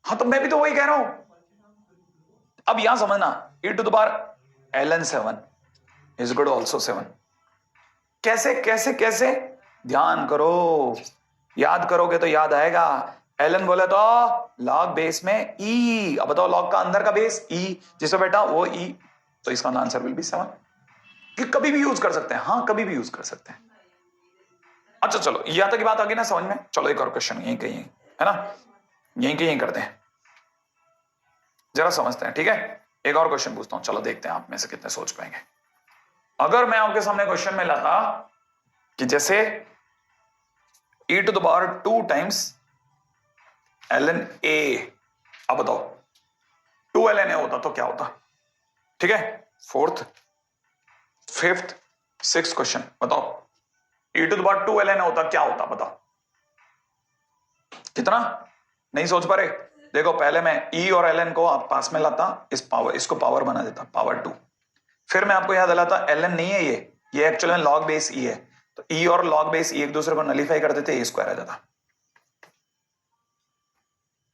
हाँ तो मैं भी तो वही कह रहा हूं। अब यहां समझना, e to the power ln 7 is equal to also 7। कैसे कैसे कैसे? ध्यान करो, याद करोगे तो याद आएगा। एलन बोले तो लॉग बेस में ई, अब बताओ लॉग का अंदर का बेस ई, जिसमें बैठा वो ई, तो इसका आंसर विल बी 7। कि कभी भी यूज कर सकते हैं, हाँ कभी भी यूज कर सकते हैं। अच्छा चलो यहां तक की बात आ गई ना समझ में? चलो एक और क्वेश्चन यहीं कहीं है ना, यहीं कहीं करते हैं, जरा समझते हैं, ठीक है? एक और क्वेश्चन पूछता हूं, चलो देखते हैं आप में से कितने सोच पाएंगे। अगर मैं आपके सामने क्वेश्चन में लाता कि जैसे e to the power 2 times ln a, अब बताओ 2 ln a होता तो क्या होता? ठीक है, फोर्थ फिफ्थ सिक्स्थ क्वेश्चन बताओ, e to the power 2 ln a होता क्या होता? बताओ कितना? नहीं सोच पा रहे? देखो पहले मैं e और ln को आप पास में लाता, इसको पावर बना देता, पावर 2, फिर मैं आपको याद दिलाता ln नहीं है ये एक्चुअल में log बेस e है, तो e और log बेस e एक दूसरे को नलीफाई कर देते, ए स्क्वायर आ जाता।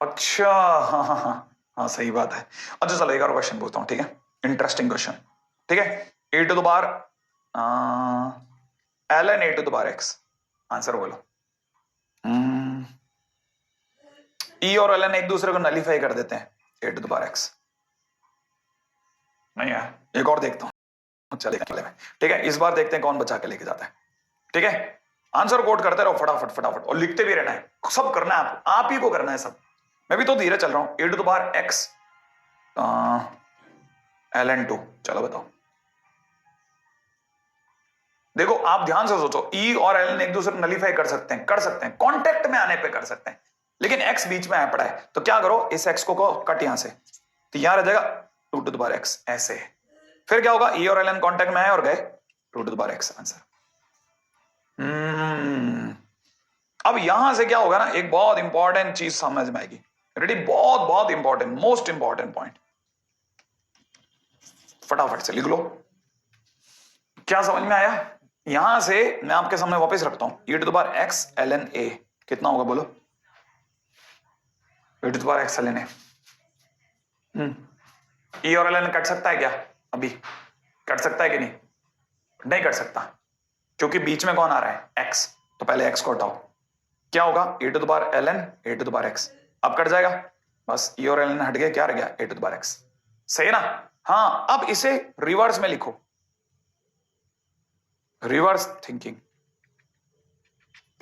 अच्छा हाँ हाँ हाँ हाँ सही बात है। अच्छा चलो एक और क्वेश्चन पूछता हूँ, ठीक है? इंटरेस्टिंग क्वेश्चन, ठीक है? A to the power ln a to the power x, answer बोलो। e और ln एक दूसरे को नलीफाई कर देते हैं, a to the power x नहीं है। एक और देखता हूं, चलेगा ठीक है? इस बार देखते हैं कौन बचा के लेके जाता है, ठीक है? आंसर कोट करते रहो फटाफट फटाफट, और लिखते भी रहना है, सब करना है आप ही को करना है सब। मैं भी तो धीरे चल रहा हूं। A to the power x ln2। चलो बताओ। देखो आप ध्यान से सोचो, E और ln एक दूसरे नलीफाई कर सकते हैं, कांटेक्ट में आने पे कर सकते हैं, लेकिन x बीच में आ पड़ा है, तो क्या करो, इस x को कट यहां से, तो यहां रह जाएगा 2 टू द पावर x ऐसे। फिर क्या होगा, E और ln कांटेक्ट में आए और गए, 2 to the power x answer. अब यहां से क्या होगा ना, एक बहुत इंपॉर्टेंट चीज समझ में आएगी। रेडी, बहुत बहुत इंपॉर्टेंट, मोस्ट इंपॉर्टेंट पॉइंट, फटाफट से लिख लो। क्या समझ में आया? यहां से मैं आपके सामने वापस रखता हूं, e to the power x ln a कितना होगा बोलो, e to the power x ln a। e और ln कट सकता है क्या? अभी कट सकता है कि नहीं? नहीं कट सकता, क्योंकि बीच में कौन आ रहा है, x, तो पहले x को हटाओ, क्या होगा, e to the power ln a to the power x। अब कट जाएगा, बस e और ln हट गया, क्या रह गया, a to the power x। सही है ना? हाँ, अब इसे रिवर्स में लिखो, रिवर्स थिंकिंग।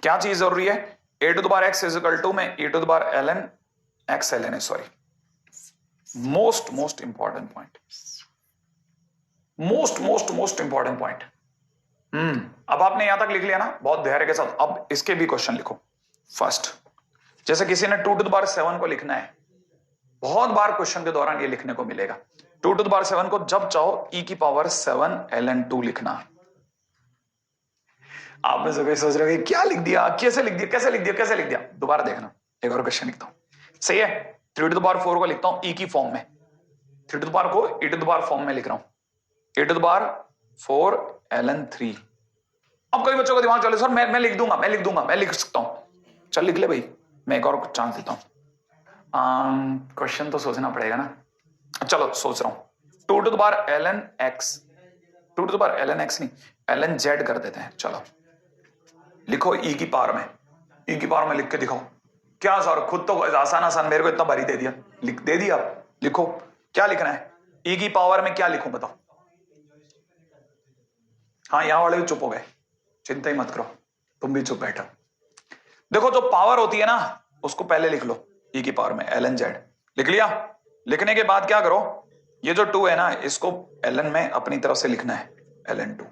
क्या चीज जरूरी है, a to the power x is equal to में e to the power ln x ln a, sorry, most important point, most important point. अब आपने यहां तक लिख लिया ना, बहुत धैर्य के साथ। अब इसके भी क्वेश्चन लिखो। फर्स्ट, जैसे किसी ने 2 टू द पावर 7 को लिखना है, बहुत बार क्वेश्चन के दौरान ये लिखने को मिलेगा, 2 टू द पावर 7 को जब चाहो e की पावर 7 ln2 लिखना। आप में से कोई सोच रहे हो क्या लिख दिया, कैसे लिख दिया, दोबारा देखना, एक और क्वेश्चन लिखता हूं, सही है। 3 टू द पावर 4 को लिखता हूं e की फॉर्म में, 3 टू द पावर को e to the power form में लिख रहा हूं, e to the power 4 ln3। अब कई बच्चों का दिमाग चले, सर मैं लिख दूंगा, मैं लिख सकता हूं। चल लिख ले भाई, मैं एक और चांस देता हूं। क्वेश्चन तो सोचना पड़ेगा ना, चलो सोच रहा हूं। 2 to the power ln x, 2 to the power ln x नहीं, ln z कर देते हैं। चलो लिखो e की पावर में, e की पावर में लिख के दिखाओ। क्या सर, खुद तो आसान मेरे को इतना भारी दे दिया, लिख दे दिया, लिखो क्या लिखना है, e की पावर में क्या लिखूं बताओ। हाँ, यहां वाले भी चुप हो गए, चिंता ही मत करो, तुम भी चुप बैठो। देखो जो पावर होती है ना, उसको पहले लिख लो, e की पावर में ln z लिख लिया। लिखने के बाद क्या करो, ये जो 2 है ना, इसको ln में अपनी तरफ से लिखना है, ln2।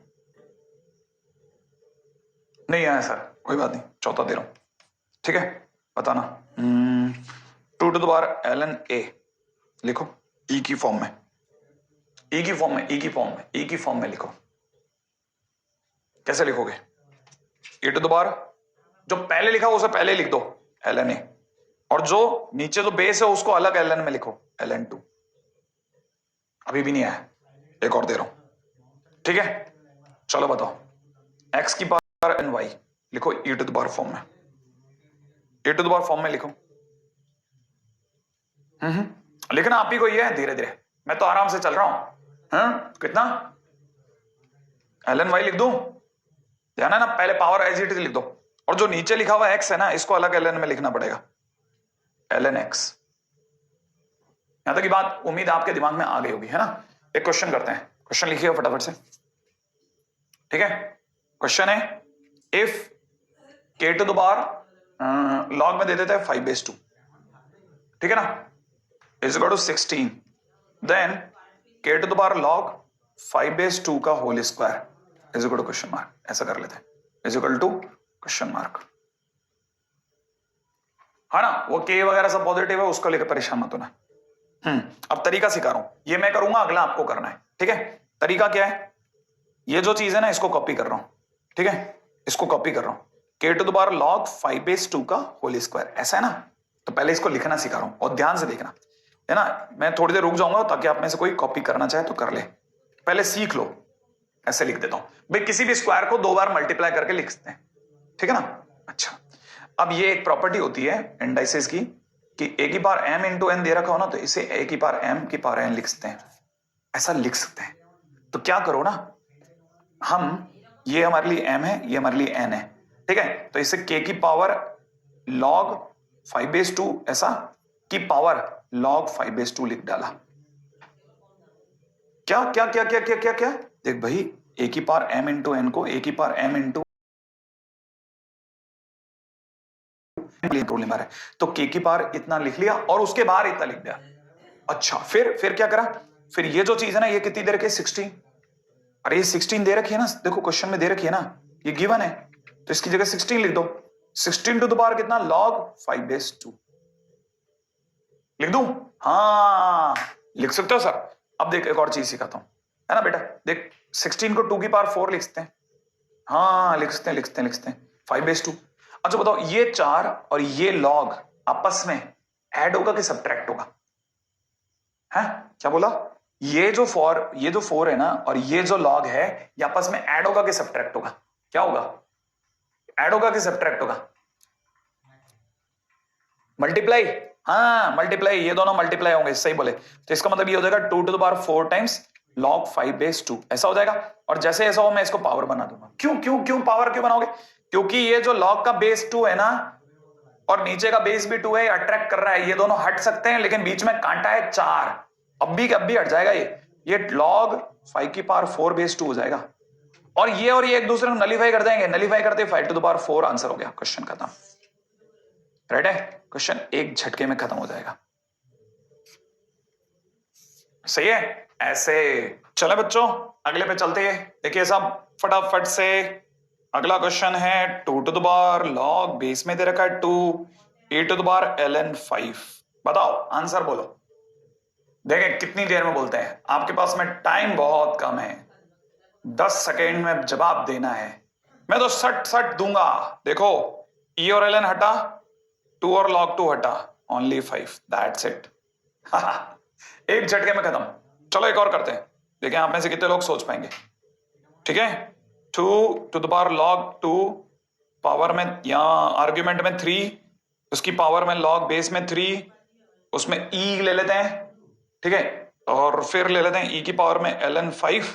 नहीं आया सर, कोई बात नहीं, चौथा दे रहा हूं, ठीक है, बताना। 2 to the power ln a लिखो, e की फॉर्म में, e की फॉर्म में लिखो। कैसे लिखोगे, e टू द पावर, जो पहले लिखा उसे पहले लिख दो ln a, और जो नीचे जो बेस है उसको अलग ln में लिखो, ln2। अभी भी नहीं आया, एक और दे रहा हूं, ठीक है। चलो बताओ, x की पावर एन y लिखो, e to the power form में, e to the power form में लिखो। लिखना आप ही को ही है, धीरे धीरे, मैं तो आराम से चल रहा हूं। कितना ln y लिख दूं, ध्यान है ना, पहले पावर एज इट इज लिख दो, और जो नीचे लिखा हुआ x है ना, इसको अलग ln में लिखना पड़ेगा, ln x। यहां तक की बात उम्मीद आपके दिमाग में आ गई होगी, है ना। एक क्वेश्चन करते हैं, क्वेश्चन लिखिए फटाफट से, ठीक है। क्वेश्चन है, if k to the power log में दे देते हैं 5/2, ठीक है ना, is equal to 16, then k to the power log 5/2 का whole square is equal to question mark, ऐसा कर लेते हैं, is equal to question mark, है ना। वो k वगैरह सब पॉजिटिव है, उसको लेकर परेशान मत होना। अब तरीका सिखा रहा हूं, ये मैं करूंगा, अगला आपको करना है, ठीक है। तरीका क्या है, ये जो चीज है ना, इसको कॉपी कर रहा हूं, ठीक है, इसको कॉपी कर रहा हूं, k to the power log 5/2 का होल स्क्वायर, ऐसा है ना। तो पहले इसको लिखना सिखा रहा हूं, और ध्यान से देखना, है ना। मैं थोड़ी देर रुक जाऊंगा ताकि आप में से कोई कॉपी करना चाहे तो कर ले, पहले सीख लो। ऐसे लिख देता हूं भाई, किसी भी स्क्वायर को 2 बार मल्टीप्लाई करके लिख सकते हैं, ठीक है ना। अच्छा, अब ये एक प्रॉपर्टी होती है इंडाइसेस की, कि a की पावर m इंटू n दे रखा हो ना, तो इसे a की पावर m की पावर n लिख सकते हैं, ऐसा लिख सकते हैं। तो क्या करो ना, हम, ये हमारे लिए m है, ये हमारे लिए n है, ठीक है, तो इसे k की पावर log 5/2 ऐसा की पावर log 5/2 लिख डाला। क्या क्या क्या क्या क्या क्या क्या देख भाई, a की पावर m इंटू n को a की पावर m इंटू है, तो k की पावर इतना लिख लिया और उसके बाहर इतना लिख दिया। अच्छा, फिर क्या करा, फिर ये जो चीज है ना, ये कितनी दे रखी है 16, अरे ये 16 दे रखी है ना, देखो क्वेश्चन में दे रखी है ना, ये गिवन है, तो इसकी जगह 16 लिख दो। 16 टू द पावर कितना, log 5/2 लिख दूं? हाँ लिख सकते हो सर। अब देख एक और चीज सिखाता हूं, है ना बेटा, देख 16 को 2 की पावर 4 लिखते हैं, हाँ लिखते हैं 5/2। अच्छा बताओ, ये 4 और ये log आपस में ऐड होगा कि सब्ट्रैक्ट होगा? है क्या बोला? ये जो 4 है ना, और ये जो log है, ये आपस में ऐड होगा कि सब्ट्रैक्ट होगा? क्या होगा? ऐड होगा कि सब्ट्रैक्ट होगा? मल्टीप्लाई, हाँ मल्टीप्लाई, ये दोनों मल्टीप्लाई होंगे, सही बोले। तो इसका मतलब ये हो जाएगा 2 to the power 4 times log 5/2, ऐसा हो जाएगा। और जैसे ऐसा हो मैं इसको पावर बना दूंगा। क्यों क्यों क्यों पावर क्यों बनाओगे? क्योंकि ये जो log का बेस 2 है ना, और नीचे का बेस भी 2 है, अट्रैक्ट कर रहा है, ये दोनों हट सकते हैं, लेकिन बीच में कांटा है 4, अब भी हट जाएगा ये log 5 की पावर 4/2 हो जाएगा। और ये एक दूसरे को नलीफाई कर देंगे, नलीफाई करते 5 टू द पावर 4, आंसर हो गया, क्वेश्चन खत्म। राइट है, क्वेश्चन एक झटके में खत्म हो जाएगा। सही है, ऐसे चले बच्चों, अगले पे चलते हैं। देखिए सब फटाफट से, अगला क्वेश्चन है 2 to the power log base में दे रखा है 2 e to the power ln 5। बताओ आंसर बोलो। देखें कितनी देर में बोलते हैं, आपके पास में टाइम बहुत कम है, 10 सेकेंड में जवाब देना है। मैं तो सट दूंगा। देखो e और ln हटा, 2 और log 2 हटा, ओनली 5, दैट्स इट। एक झटके में खत्म। चलो एक और करते हैं, देखें आप में से कितने लोग सोच पाएंगे। ठीक है, 2 to the power log 2 power में, या आर्ग्यूमेंट में 3, उसकी पावर में log बेस में 3, उसमें e ले लेते हैं, ठीक है, और फिर ले लेते हैं e की पावर में ln 5,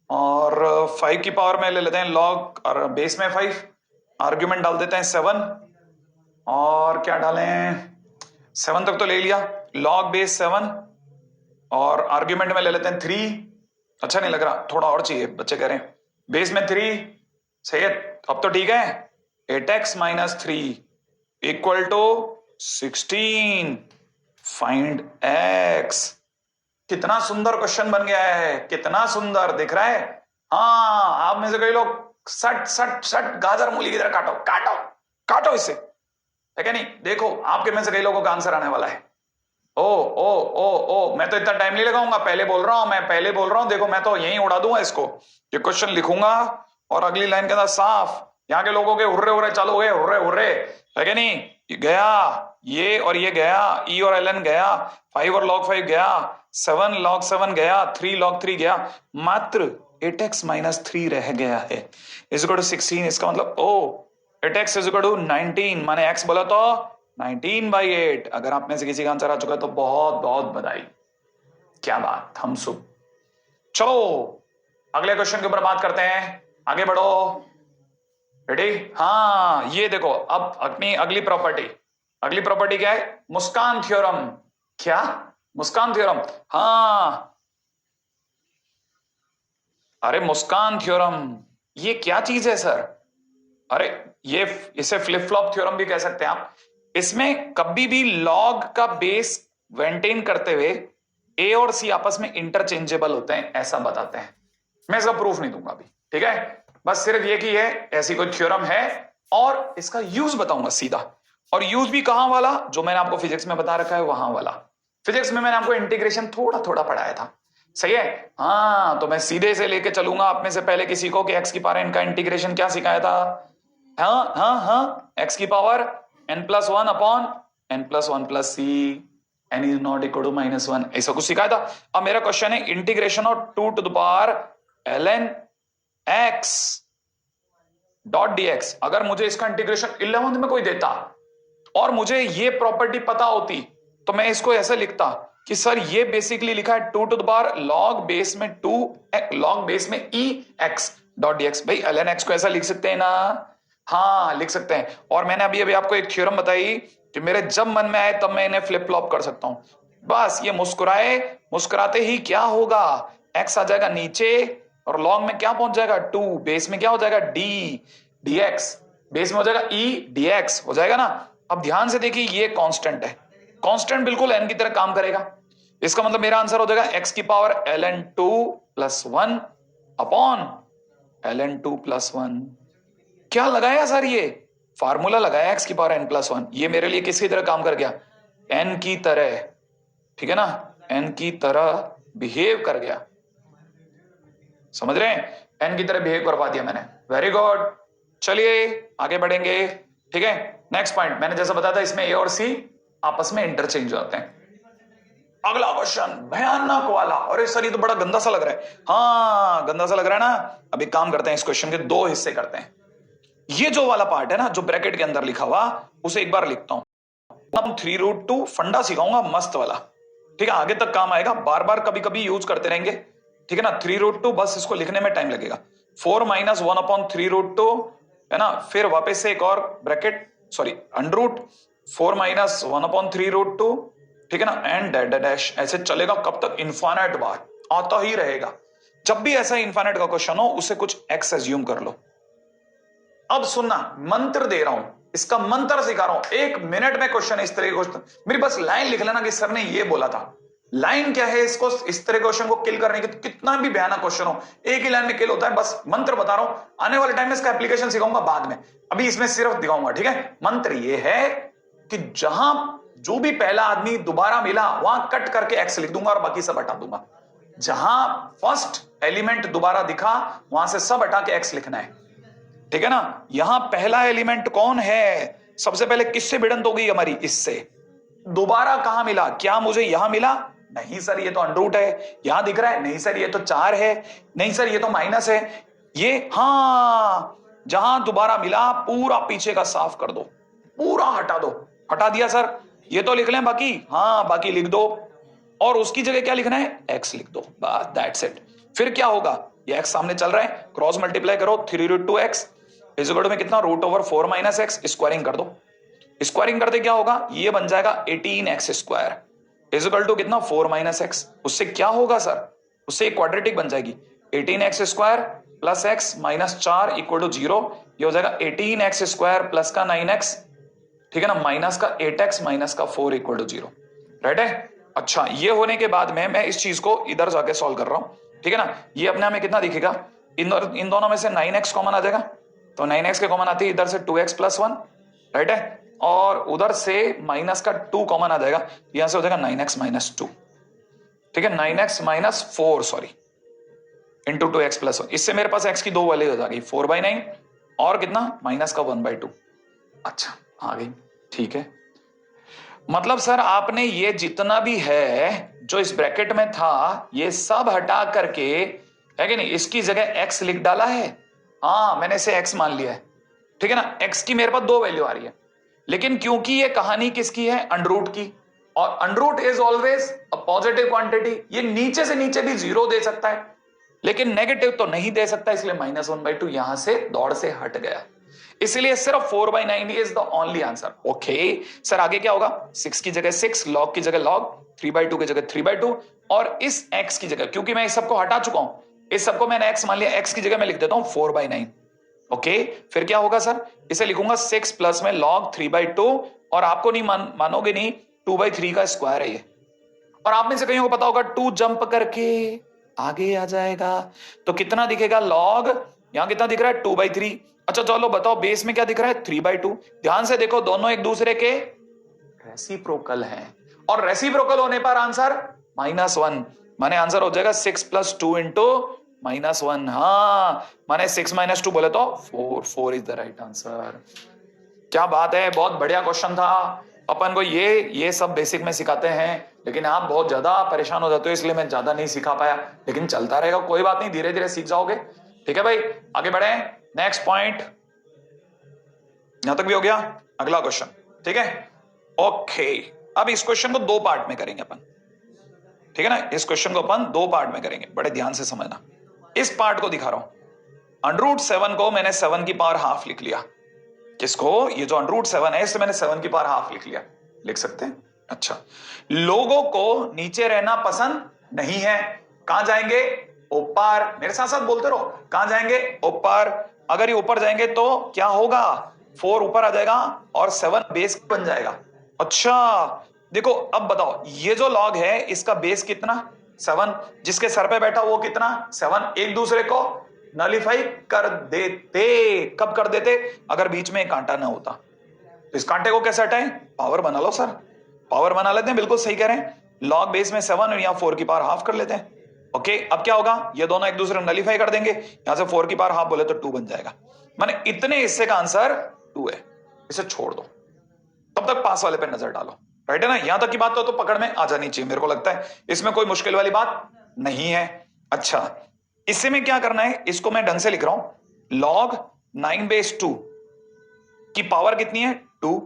और 5 की पावर में ले लेते हैं log और बेस में 5, आर्ग्यूमेंट डाल देते हैं 7, और क्या डालें, 7 तक तो ले लिया, log बेस 7, और आर्ग्यूमेंट में ले लेते हैं 3। अच्छा नहीं लग रहा, थोड़ा और चाहिए, बच्चे कह रहे हैं बेस में 3, सही है, अब तो ठीक है। 8x - 3 equal to 16, find x। कितना सुंदर क्वेश्चन बन गया है, कितना सुंदर दिख रहा है। हाँ, आप में से कई लोग सट गाजर मूली की तरह काटो इससे, है क्या नहीं? देखो आपके में से कई लोगों का आंसर आने वाला है। ओ, मैं तो इतना टाइम नहीं लगाऊंगा, पहले बोल रहा हूं। देखो मैं तो यहीं उड़ा दूंगा इसको, ये क्वेश्चन लिखूंगा और अगली लाइन के अंदर साफ यहाँ के लोगों के हुर्रे चालू हो गए, हुर्रे, है क्या नहीं? गया ये और ये गया, ई और ln गया, 5 और log 5 गया, 7 log 7 गया, 3 log 3 गया, मात्र 8x - 3 रह गया है, इज इक्वल टू 16। इसका मतलब 8x इज इक्वल टू 19, माने x बोला तो 19/8। अगर आप में से किसी का आंसर आ चुका है तो बहुत बहुत बधाई, क्या बात, हम शुभ। चलो अगले क्वेश्चन के ऊपर बात करते हैं, आगे बढ़ो। रेडी? हाँ ये देखो, अब अपनी अगली प्रॉपर्टी क्या है? मुस्कान थ्योरम। क्या? मुस्कान थ्योरम, हाँ, अरे मुस्कान थ्योरम ये क्या चीज है सर? अरे ये, इसे फ्लिप फ्लॉप थ्योरम भी कह सकते हैं आप। इसमें कभी भी log का बेस मेंटेन करते हुए a और c आपस में इंटरचेंजेबल होते हैं, ऐसा बताते हैं। मैं इसका प्रूफ नहीं दूंगा अभी, ठीक है, बस सिर्फ ये कि ये ऐसी कोई थ्योरम है, और इसका यूज बताऊंगा सीधा। और यूज भी कहां वाला, जो मैंने आपको फिजिक्स में बता रखा है वहां वाला। फिजिक्स में मैंने आपको इंटीग्रेशन थोड़ा थोड़ा पढ़ाया था, सही है? हाँ, तो मैं सीधे से लेके चलूंगा। आप में से पहले किसी को कि x की पावर n का इंटीग्रेशन क्या सिखाया था? हाँ, x की power n+1 upon n+1 + c, n is not equal to -1, ऐसा कुछ सिखाया था। अब मेरा क्वेश्चन है integration of 2 to the power ln x dot dx। अगर मुझे इसका इंटीग्रेशन 11th में कोई देता और मुझे ये प्रॉपर्टी पता होती, तो मैं इसको ऐसे लिखता कि सर ये बेसिकली लिखा है 2 to the power log base में 2 log बेस में e x डॉट dx। भाई ln x को ऐसा लिख सकते हैं ना? हाँ लिख सकते हैं। और मैंने अभी आपको एक थ्योरम बताई कि मेरे जब मन में आए तब मैं इन्हें फ्लिप फ्लॉप कर सकता हूं। बस ये मुस्कुराते ही क्या होगा, x आ जाएगा नीचे, और log में क्या पहुंच जाएगा 2, बेस में क्या हो जाएगा d dx, बेस में हो जाएगा e dx, हो जाएगा ना? अब ध्यान से देखिए, ये कांस्टेंट है, कांस्टेंट बिल्कुल n की तरह काम करेगा। इसका मतलब मेरा आंसर हो जाएगा x की power ln2 plus 1 upon ln2 plus 1। क्या लगाया सर? ये फार्मूला लगाया x की पावर n प्लस 1। ये मेरे लिए किसकी तरह काम कर गया? n की तरह, ठीक है ना, n की तरह बिहेव कर गया। समझ रहे हैं? n की तरह बिहेव करवा दिया मैंने। वेरी गुड, चलिए आगे बढ़ेंगे। ठीक है, नेक्स्ट पॉइंट, मैंने जैसा बताया था इसमें a और c आपस में इंटरचेंज होते हैं। अगला क्वेश्चन भयानक वाला। अरे सर ये तो बड़ा गंदा सा लग रहा है। हाँ गंदा सा लग रहा है ना। अभी काम करते हैं, इस क्वेश्चन के दो हिस्से करते हैं। ये जो वाला पार्ट है ना, जो ब्रैकेट के अंदर लिखा हुआ, उसे एक बार लिखता हूं। हम 3√2 फंडा सिखाऊंगा मस्त वाला, ठीक है, आगे तक काम आएगा, बार बार कभी कभी यूज करते रहेंगे, ठीक है ना। 3√2 बस इसको लिखने में टाइम लगेगा। 4 - 1/3√2 है ना, फिर वापस से एक और ब्रैकेट, सॉरी अंडर रूट 4 - 1/3√2, ठीक है ना, एंड डैश, ऐसे चलेगा कब तक? इनफाइनाइट बार आता ही रहेगा। जब भी ऐसा इनफाइनाइट का क्वेश्चन हो, उसे कुछ एक्स एज्यूम कर लो। अब सुनना, मंत्र दे रहा हूं, इसका मंत्र सिखा रहा हूं। 1 मिनट में क्वेश्चन इस तरह क्वेश्चन, मेरी बस लाइन लिख लेना कि सर ने ये बोला था। लाइन क्या है? इसको इस तरह क्वेश्चन को किल करने की, तो कितना भी भयानक क्वेश्चन हो एक ही लाइन में किल होता है। बस मंत्र बता रहा हूं, आने वाले टाइम में इसका एप्लीकेशन सिखाऊंगा बाद में, अभी इसमें सिर्फ दिखाऊंगा। ठीक है, मंत्र ये है कि जहां जो भी पहला आदमी दोबारा मिला वहां कट करके एक्स लिख दूंगा और बाकी सब हटा दूंगा। जहां फर्स्ट एलिमेंट दोबारा दिखा वहां से सब हटा के एक्स लिखना है, ठीक है ना। यहां पहला एलिमेंट कौन है? सबसे पहले किससे भिड़ंत हो गई हमारी? इससे। दोबारा कहां मिला? क्या मुझे यहां मिला? नहीं सर ये तो अंडर रूट है। यहां दिख रहा है? नहीं सर ये तो 4 है। नहीं सर ये तो माइनस है। ये हाँ, जहां दोबारा मिला पूरा पीछे का साफ कर दो, पूरा हटा दो। हटा दिया सर, ये तो लिख लें बाकी? हाँ बाकी लिख दो, और उसकी जगह क्या लिखना है? एक्स लिख दो, बस दैट्स इट। फिर क्या होगा? ये एक्स सामने चल रहा है, क्रॉस मल्टीप्लाई करो, 3√2x इज इक्वल टू में कितना? √4 - x, स्क्वायरिंग कर दो। स्क्वायरिंग करते क्या होगा? ये बन जाएगा 18x² इज इक्वल टू कितना? 4 - x। उससे क्या होगा सर? उससे एक क्वाड्रेटिक बन जाएगी, 18x² plus x minus 4 equal to 0। ये हो जाएगा 18x² प्लस का 9x, ठीक है ना, माइनस का 8x माइनस का 4 इक्वल टू 0। राइट है? अच्छा, ये होने के बाद में मैं इस चीज को इधर जाके सॉल्व कर रहा हूं, ठीक है ना। ये अपने आप में कितना दिखेगा? इन दोनों में से 9x कॉमन आ जाएगा, तो 9x के कॉमन आती है, इधर से 2x प्लस 1, राइट है, और उधर से माइनस का 2 कॉमन आ जाएगा, यहां से हो जाएगा 9x माइनस 2, ठीक है, 9x minus 4 sorry into 2x plus 1। इससे मेरे पास x की 2 वैल्यू हो जाएगी, 4/9 और कितना? माइनस का 1/2। अच्छा आ गई, ठीक है। मतलब सर आपने ये जितना भी है जो इस ब्रैकेट में था, ये सब हटा करके, है कि नहीं, इसकी जगह x लिख डाला है। हाँ मैंने इसे x मान लिया है, ठीक है ना। x की मेरे पास 2 वैल्यू आ रही है, लेकिन क्योंकि ये कहानी किसकी है? अंडर रूट की, और under root is always a positive quantity. ये नीचे से नीचे भी 0 दे सकता है, लेकिन नेगेटिव तो नहीं दे सकता, इसलिए -1/2 यहां से दौड़ से हट गया, इसलिए सिर्फ 4/9 is the only answer. Okay sir आगे क्या होगा? 6 की जगह 6, log की जगह log, 3/2 की जगह 3/2, और इस x की जगह, क्योंकि मैं इस सबको हटा चुका हूं, इस सबको मैंने x मान लिया, x की जगह मैं लिख देता हूं 4/9। ओके फिर क्या होगा सर? इसे लिखूंगा 6 प्लस में log 3/2, और आपको नहीं मानोगे नहीं, 2/3 का स्क्वायर है ये, और आप में से कहीं को पता होगा 2 जंप करके आगे आ जाएगा, तो कितना दिखेगा? log, यहां कितना दिख रहा है? 2/3। अच्छा चलो बताओ बेस में क्या दिख रहा है? 3/2। ध्यान से देखो, दोनों एक दूसरे के रेसिप्रोकल हैं, और रेसिप्रोकल होने पर आंसर -1, माने आंसर हो जाएगा 6 + 2 × -1। हाँ माने 6 - 2 बोले तो 4 इज द राइट आंसर। क्या बात है, बहुत बढ़िया क्वेश्चन था। अपन को ये सब बेसिक में सिखाते हैं, लेकिन आप बहुत ज्यादा परेशान हो जाते हो, इसलिए मैं ज्यादा नहीं सिखा पाया, लेकिन चलता रहेगा, कोई बात नहीं, धीरे धीरे सीख जाओगे। ठीक है भाई, आगे बढ़े। नेक्स्ट पॉइंट यहां तक भी हो गया। अगला क्वेश्चन, ठीक है, ओके। अब इस क्वेश्चन को 2 पार्ट में करेंगे अपन, ठीक है ना। इस क्वेश्चन को अपन 2 पार्ट में करेंगे, बड़े ध्यान से समझना। इस पार्ट को दिखा रहा हूं, √7 को मैंने 7 की पावर हाफ लिख लिया। किसको? ये जो √7 है, इससे मैंने 7 की पावर हाफ लिख लिया, लिख सकते हैं। अच्छा, लोगों को नीचे रहना पसंद नहीं है, कहां जाएंगे? ऊपर। मेरे साथ साथ बोलते रहो, कहां जाएंगे? ऊपर। अगर ये ऊपर जाएंगे तो क्या होगा? 4 ऊपर आ जाएगा और 7 बेस बन जाएगा। अच्छा, देखो अब बताओ, ये जो लॉग है इसका बेस कितना 7, जिसके सर पे बैठा वो कितना 7, एक दूसरे को नलिफाई कर देते। कब कर देते? अगर बीच में एक कांटा ना होता। तो इस कांटे को कैसे हटाएं? पावर बना लो सर, पावर बना लेते हैं, बिल्कुल सही कह रहे हैं। लॉग बेस में 7 और यहां 4 की पावर हाफ कर लेते हैं। ओके, अब क्या होगा, ये दोनों एक दूसरे को नलिफाई कर देंगे, यहां से 4 की पावर हाफ बोले तो 2 बन जाएगा। माने इतने हिस्से का आंसर 2 है, इसे छोड़ दो। तब तक पास वाले पे नजर डालो, राइट है ना? यहां तक की बात तो पकड़ में आ जानी चाहिए, मेरे को लगता है इसमें कोई मुश्किल वाली बात नहीं है। अच्छा, इससे में क्या करना है, इसको मैं ढंग से लिख रहा हूं, लॉग 9/2 की पावर कितनी है 2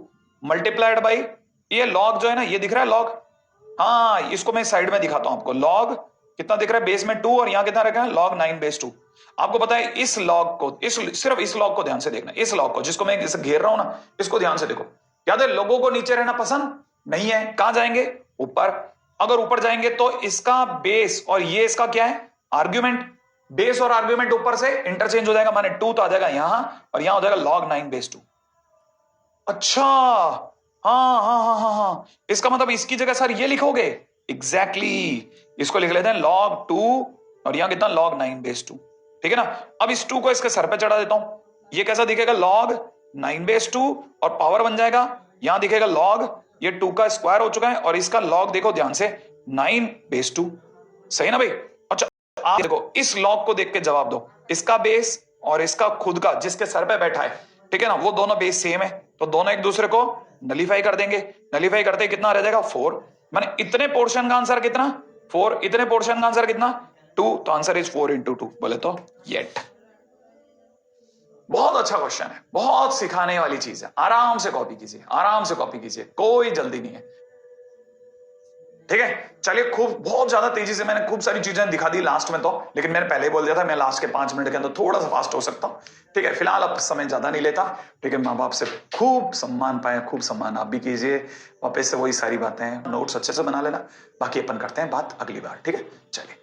मल्टीप्लाइड बाई, ये लॉग जो है ना, ये दिख रहा है लॉग, हाँ इसको मैं साइड में दिखाता हूं आपको। लॉग कितना दिख रहा है, बेस में 2 और यहां कितना रखा है, लॉग 9/2। आपको पता है इस लॉग को, सिर्फ इस लॉग को ध्यान से देखना, इस लॉग को जिसको मैं इसे घेर रहा हूं ना, इसको ध्यान से देखो। याद है, लोगों को नीचे रहना पसंद नहीं है, कहां जाएंगे, ऊपर। अगर ऊपर जाएंगे तो इसका बेस और ये इसका क्या है, आर्ग्यूमेंट। बेस और आर्ग्यूमेंट ऊपर से इंटरचेंज हो जाएगा, माने 2 तो आ जाएगा यहां और यहां हो जाएगा लॉग 9/2। अच्छा, हाँ हाँ हाँ हाँ हाँ, इसका मतलब इसकी जगह सर ये लिखोगे, एग्जैक्टली इसको लिख लेते हैं log 2 और यहां कितना log 9/2। ठीक है ना? अब इस 2 को इसके सर पे चढ़ा देता हूं, ये कैसा दिखेगा, log 9/2 और पावर बन जाएगा, यहां दिखेगा log, ये 2 का स्क्वायर हो चुका है और इसका log देखो ध्यान से 9/2। सही ना भाई? अच्छा, आप देखो इस log को देख के जवाब दो, इसका बेस और इसका खुद का जिसके सर पे बैठा है, ठीक है ना, वो दोनों बेस सेम है, तो दोनों एक दूसरे को नलीफाई कर देंगे। नलीफाई करते कितना रह जाएगा 4, माने इतने पोर्शन का आंसर कितना 4, इतने पोर्शन का आंसर कितना 2, तो आंसर इज 4 × 2 बोले तो येट। बहुत अच्छा क्वेश्चन है, बहुत सिखाने वाली चीज है, आराम से कॉपी कीजिए, आराम से कॉपी कीजिए, कोई जल्दी नहीं है। ठीक है, चलिए, खूब बहुत ज्यादा तेजी से मैंने खूब सारी चीजें दिखा दी लास्ट में तो, लेकिन मैंने पहले ही बोल दिया था मैं लास्ट के 5 मिनट के अंदर थोड़ा सा फास्ट हो सकता हूं। ठीक है, फिलहाल अब समय ज्यादा नहीं लेता। ठीक है, माँ बाप से खूब सम्मान पाए, खूब सम्मान आप भी कीजिए, वापस से वही सारी बातें, नोट्स अच्छे से बना लेना, बाकी अपन करते हैं बात अगली बार। ठीक है, चलिए।